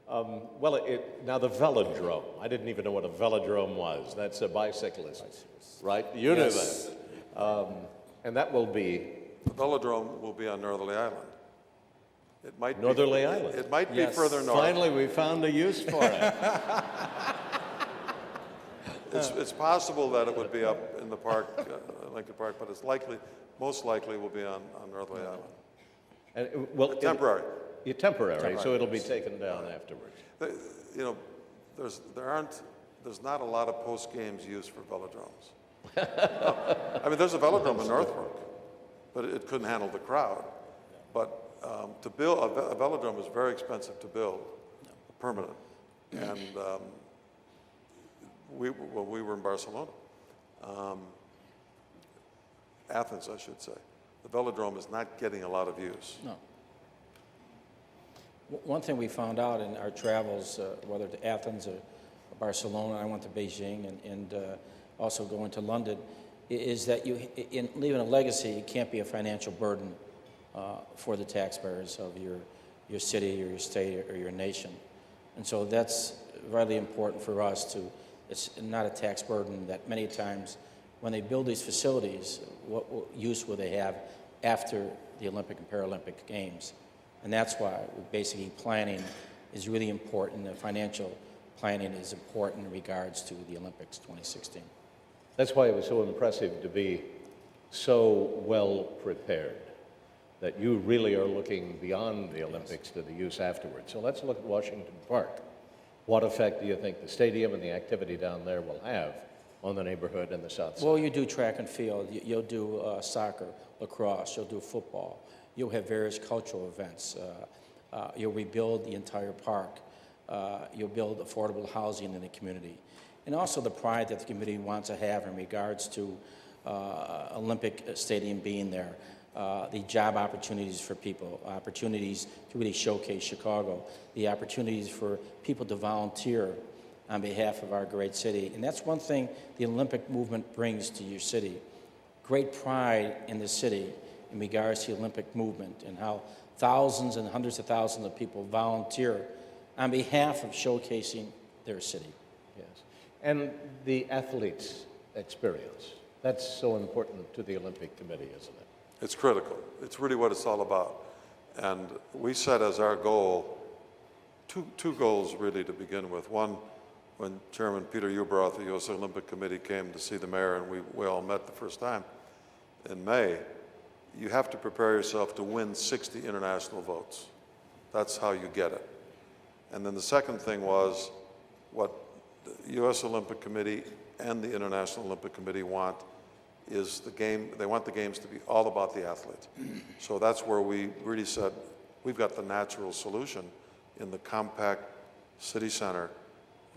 Now the velodrome. I didn't even know what a velodrome was. That's a bicyclist, right? You knew that. And that will be... The velodrome will be on Northerly Island. It might Northerly be, Island. It might be Yes. further north. Finally, we found a use for it. It's possible that it would be up in the park, Lincoln Park, but it's likely, most likely will be on Northerly Island. And, well, Temporary. Temporary, so it'll be taken down afterwards. There's not a lot of post-games use for velodromes. No. I mean, there's a velodrome in Northbrook, but it couldn't handle the crowd. But to build, a velodrome is very expensive to build, permanent. And we were in Barcelona, Athens, I should say. The velodrome is not getting a lot of use. No. One thing we found out in our travels, whether to Athens or Barcelona, I went to Beijing and also going to London, is that in leaving a legacy, it can't be a financial burden for the taxpayers of your city or your state or your nation. And so that's really important for us to, it's not a tax burden that many times when they build these facilities, what use will they have after the Olympic and Paralympic Games? And that's why basically planning is really important. The financial planning is important in regards to the Olympics 2016. That's why it was so impressive to be so well prepared that you really are looking beyond the Olympics to the use afterwards. So let's look at Washington Park. What effect do you think the stadium and the activity down there will have on the neighborhood and the South Side? Well, you do track and field, you'll do soccer, lacrosse, you'll do football, you'll have various cultural events, you'll rebuild the entire park, you'll build affordable housing in the community, and also the pride that the community wants to have in regards to Olympic Stadium being there, the job opportunities for people, opportunities to really showcase Chicago, the opportunities for people to volunteer on behalf of our great city. And that's one thing the Olympic movement brings to your city. Great pride in the city in regards to the Olympic movement and how thousands and hundreds of thousands of people volunteer on behalf of showcasing their city. Yes. And the athletes' experience. That's so important to the Olympic Committee, isn't it? It's critical. It's really what it's all about. And we set as our goal two goals really to begin with. One, when Chairman Peter Ueberroth of the U.S. Olympic Committee came to see the mayor and we all met the first time in May, you have to prepare yourself to win 60 international votes. That's how you get it. And then the second thing was what the U.S. Olympic Committee and the International Olympic Committee want is they want the games to be all about the athlete. So that's where we really said, we've got the natural solution in the compact city center,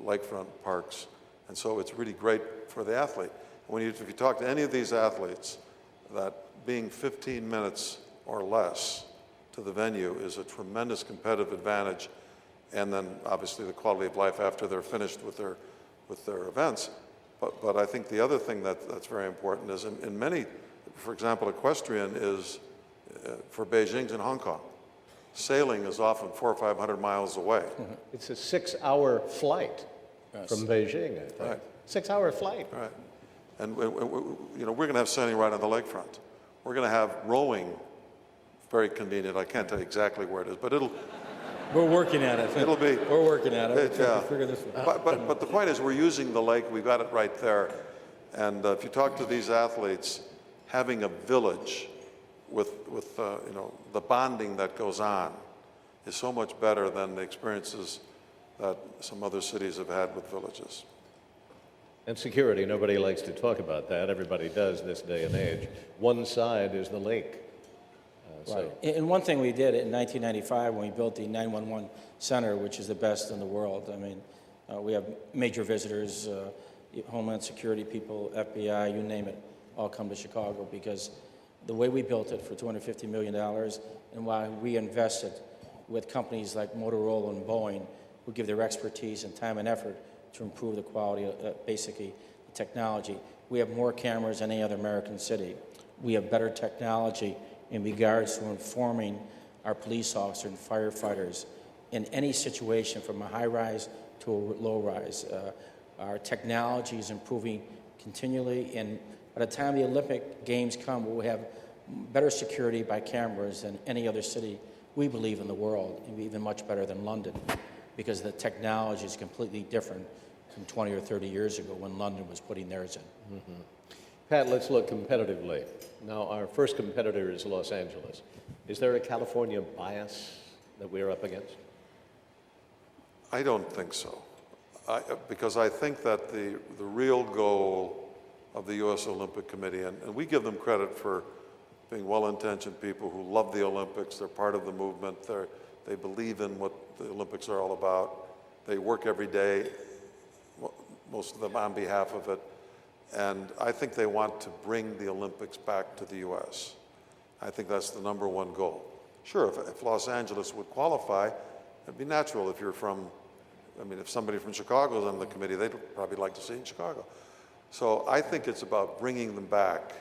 lakefront parks, and so it's really great for the athlete. If you talk to any of these athletes, that being 15 minutes or less to the venue is a tremendous competitive advantage, and then obviously the quality of life after they're finished with their events. But I think the other thing that's very important is in many, for example, equestrian is for Beijing's in Hong Kong. Sailing is often 400 or 500 miles away. It's a 6-hour flight from Beijing, I think. Right. 6-hour flight. Right. And we're going to have sailing right on the lakefront. We're going to have rowing, very convenient. I can't tell you exactly where it is, but We're working at it. It'll be. We're working at it. Yeah. Figure this one. But the point is, we're using the lake. We've got it right there. And if you talk to these athletes, having a village with the bonding that goes on is so much better than the experiences that some other cities have had with villages. And security, nobody likes to talk about that. Everybody does this day and age. One side is the lake. Right. And one thing we did in 1995 when we built the 911 center, which is the best in the world. I mean, we have major visitors, Homeland Security people, FBI, you name it, all come to Chicago because the way we built it for $250 million and why we invested with companies like Motorola and Boeing who give their expertise and time and effort to improve the quality of basically the technology. We have more cameras than any other American city. We have better technology in regards to informing our police officers and firefighters in any situation from a high-rise to a low-rise. Our technology is improving continually, and by the time the Olympic Games come, we'll have better security by cameras than any other city, we believe, in the world, and even much better than London, because the technology is completely different from 20 or 30 years ago when London was putting theirs in. Mm-hmm. Pat, let's look competitively. Now, our first competitor is Los Angeles. Is there a California bias that we're up against? I don't think so. Because I think that the real goal of the U.S. Olympic Committee, and we give them credit for being well-intentioned people who love the Olympics, they're part of the movement, they believe in what the Olympics are all about, they work every day, most of them on behalf of it, and I think they want to bring the Olympics back to the U.S. I think that's the number one goal. Sure, if Los Angeles would qualify, it'd be natural if you're from, if somebody from Chicago is on the committee, they'd probably like to see it in Chicago. So I think it's about bringing them back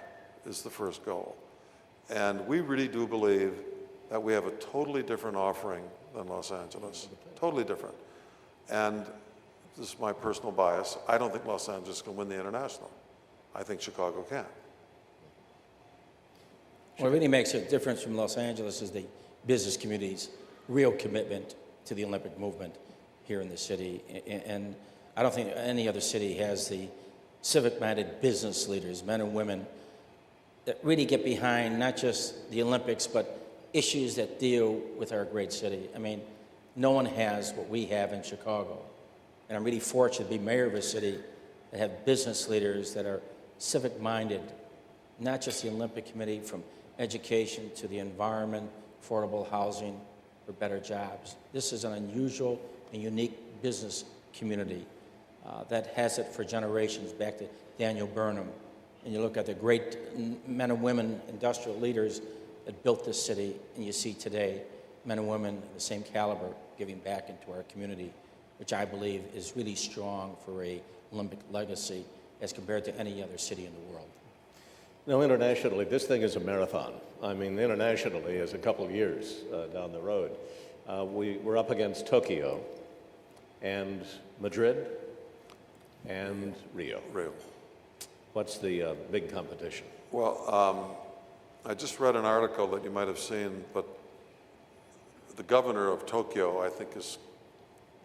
is the first goal. And we really do believe that we have a totally different offering than Los Angeles, totally different. And this is my personal bias, I don't think Los Angeles can win the international. I think Chicago can. What really makes a difference from Los Angeles is the business community's real commitment to the Olympic movement here in the city. And I don't think any other city has the civic-minded business leaders, men and women, that really get behind not just the Olympics, but issues that deal with our great city. I mean, no one has what we have in Chicago. And I'm really fortunate to be mayor of a city that have business leaders that are civic-minded, not just the Olympic Committee, from education to the environment, affordable housing, for better jobs. This is an unusual and unique business community that has it for generations, back to Daniel Burnham. And you look at the great men and women, industrial leaders that built this city, and you see today men and women of the same caliber giving back into our community, which I believe is really strong for a Olympic legacy as compared to any other city in the world. Now, internationally, this thing is a marathon. I mean, internationally is a couple of years down the road. We're up against Tokyo and Madrid and Rio. Rio. What's the big competition? Well, I just read an article that you might have seen, but the governor of Tokyo, I think, is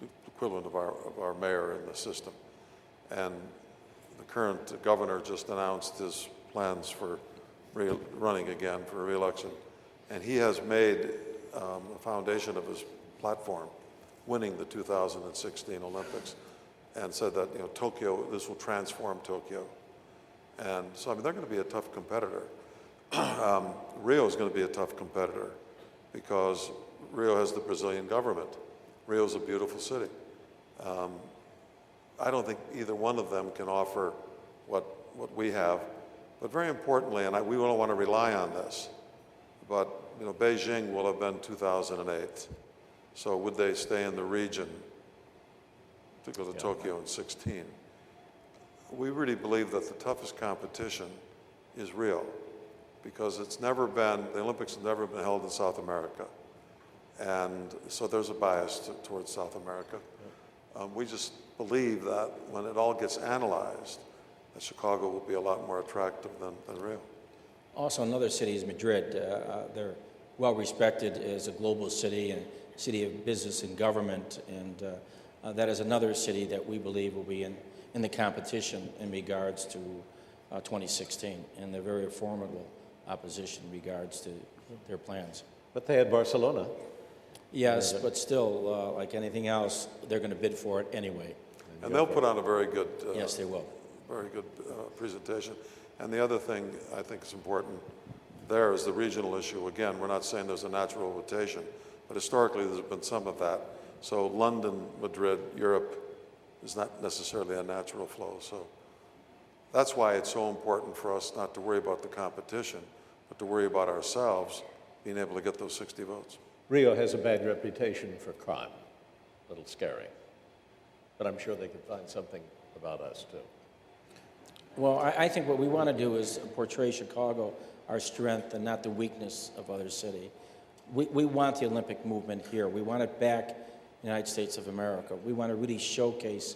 the equivalent of our mayor in the system. And the current governor just announced his plans for running again for re-election. And he has made the foundation of his platform winning the 2016 Olympics, and said that, Tokyo, this will transform Tokyo. And so, I mean, they're going to be a tough competitor. Rio is going to be a tough competitor because Rio has the Brazilian government. Rio is a beautiful city. I don't think either one of them can offer what we have. But very importantly, and we don't want to rely on this, but Beijing will have been 2008. So would they stay in the region to go to Tokyo in 16? We really believe that the toughest competition is Rio, because the Olympics have never been held in South America. And so there's a bias towards South America. We just believe that when it all gets analyzed, that Chicago will be a lot more attractive than Rio. Also, another city is Madrid. They're well respected as a global city and a city of business and government, and that is another city that we believe will be in the competition in regards to 2016, and they're very formidable opposition in regards to their plans. But they had Barcelona. Yes, but still, like anything else, they're going to bid for it anyway. And they'll put on a very good Yes, they will. very good presentation. And the other thing I think is important there is the regional issue. Again, we're not saying there's a natural rotation, but historically there's been some of that. So London, Madrid, Europe is not necessarily a natural flow. So that's why it's so important for us not to worry about the competition, but to worry about ourselves being able to get those 60 votes. Rio has a bad reputation for crime. A little scary. But I'm sure they could find something about us, too. Well, I think what we want to do is portray Chicago, our strength, and not the weakness of other city. We want the Olympic movement here. We want it back in the United States of America. We want to really showcase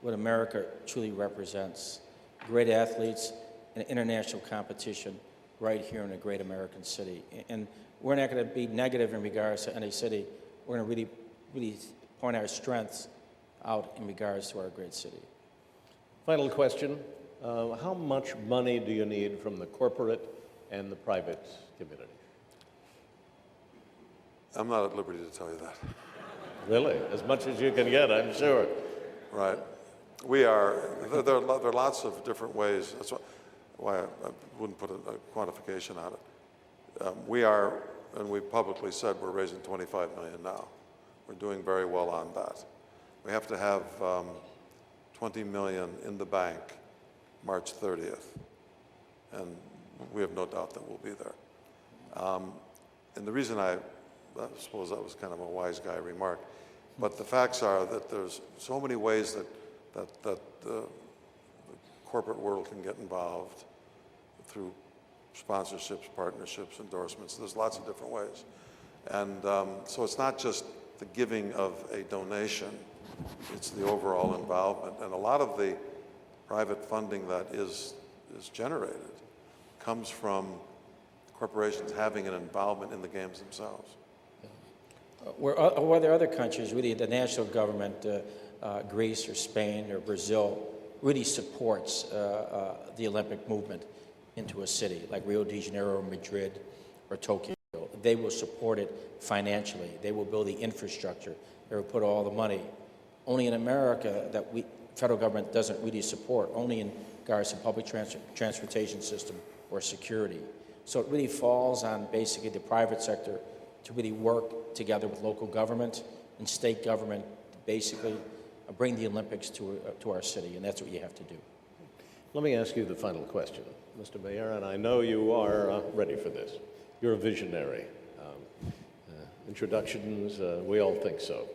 what America truly represents. Great athletes and international competition right here in a great American city. And we're not going to be negative in regards to any city. We're going to really point our strengths out in regards to our great city. Final question. How much money do you need from the corporate and the private community? I'm not at liberty to tell you that. Really? As much as you can get, I'm sure. Right. We are, there are lots of different ways. That's why I wouldn't put a quantification on it. We are, and we've publicly said we're raising $25 million now. We're doing very well on that. We have to have $20 million in the bank March 30th, and we have no doubt that we'll be there. And the reason I suppose that was kind of a wise guy remark, but the facts are that there's so many ways that the corporate world can get involved through sponsorships, partnerships, endorsements. There's lots of different ways. And so it's not just the giving of a donation, it's the overall involvement. And a lot of the private funding that is generated comes from corporations having an involvement in the games themselves. Where there are other countries, really the national government, Greece or Spain or Brazil, really supports the Olympic movement. into a city, like Rio de Janeiro, Madrid, or Tokyo. They will support it financially. They will build the infrastructure. They will put all the money. Only in America that federal government doesn't really support, only in regards to public transportation system or security. So it really falls on basically the private sector to really work together with local government and state government to basically bring the Olympics to our city, and that's what you have to do. Let me ask you the final question, Mr. Mayor, and I know you are ready for this. You're a visionary. Introductions, we all think so.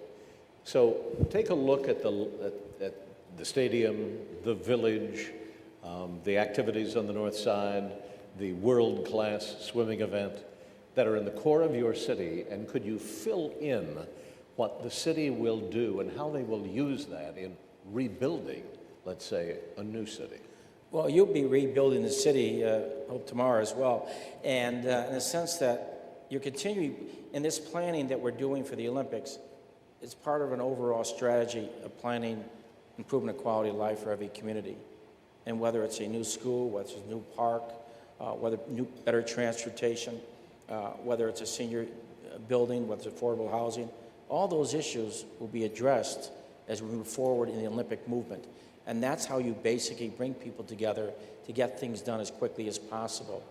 So take a look at the stadium, the village, the activities on the north side, the world-class swimming event that are in the core of your city, and could you fill in what the city will do and how they will use that in rebuilding, let's say, a new city? Well, you'll be rebuilding the city, hope tomorrow as well, and in the sense that you're continuing in this planning that we're doing for the Olympics. It's part of an overall strategy of planning improvement of quality of life for every community. And whether it's a new school, whether it's a new park, whether better transportation, whether it's a senior building, whether it's affordable housing, all those issues will be addressed as we move forward in the Olympic movement. And that's how you basically bring people together to get things done as quickly as possible.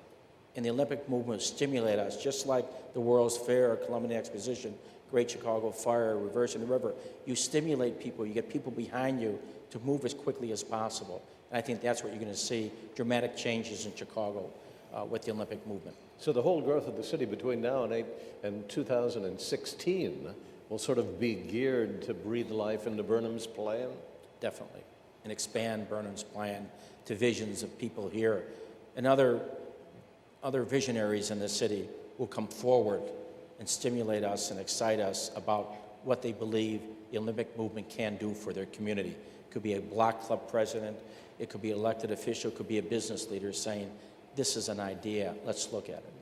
And the Olympic movement will stimulate us, just like the World's Fair, Columbian Exposition, Great Chicago Fire, Reversing the River. You stimulate people, you get people behind you to move as quickly as possible. And I think that's what you're going to see, dramatic changes in Chicago with the Olympic movement. So the whole growth of the city between now and 2016 will sort of be geared to breathe life into Burnham's plan? Definitely. And expand Burnham's plan to visions of people here. And other visionaries in the city will come forward and stimulate us and excite us about what they believe the Olympic movement can do for their community. It could be a block club president, it could be an elected official, it could be a business leader saying, this is an idea, let's look at it.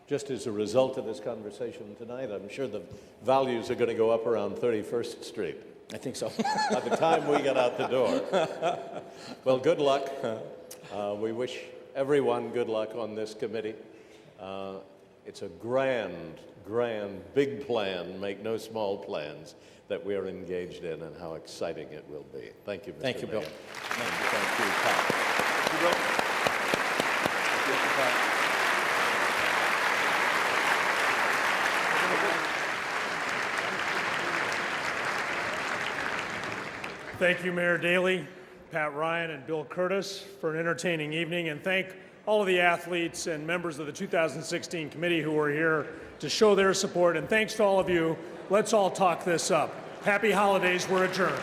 Just as a result of this conversation tonight, I'm sure the values are going to go up around 31st Street. I think so. By the time we get out the door. Well, good luck. We wish everyone good luck on this committee. It's a grand, big plan, make no small plans, that we are engaged in, and how exciting it will be. Thank you, Mr. Thank you, Bill. Mayor. Thank you, Pat. Thank you, Bill. Thank you, Pat. Thank you, Mayor Daley, Pat Ryan, and Bill Curtis for an entertaining evening, and thank all of the athletes and members of the 2016 committee who were here to show their support, and thanks to all of you. Let's all talk this up. Happy holidays. We're adjourned.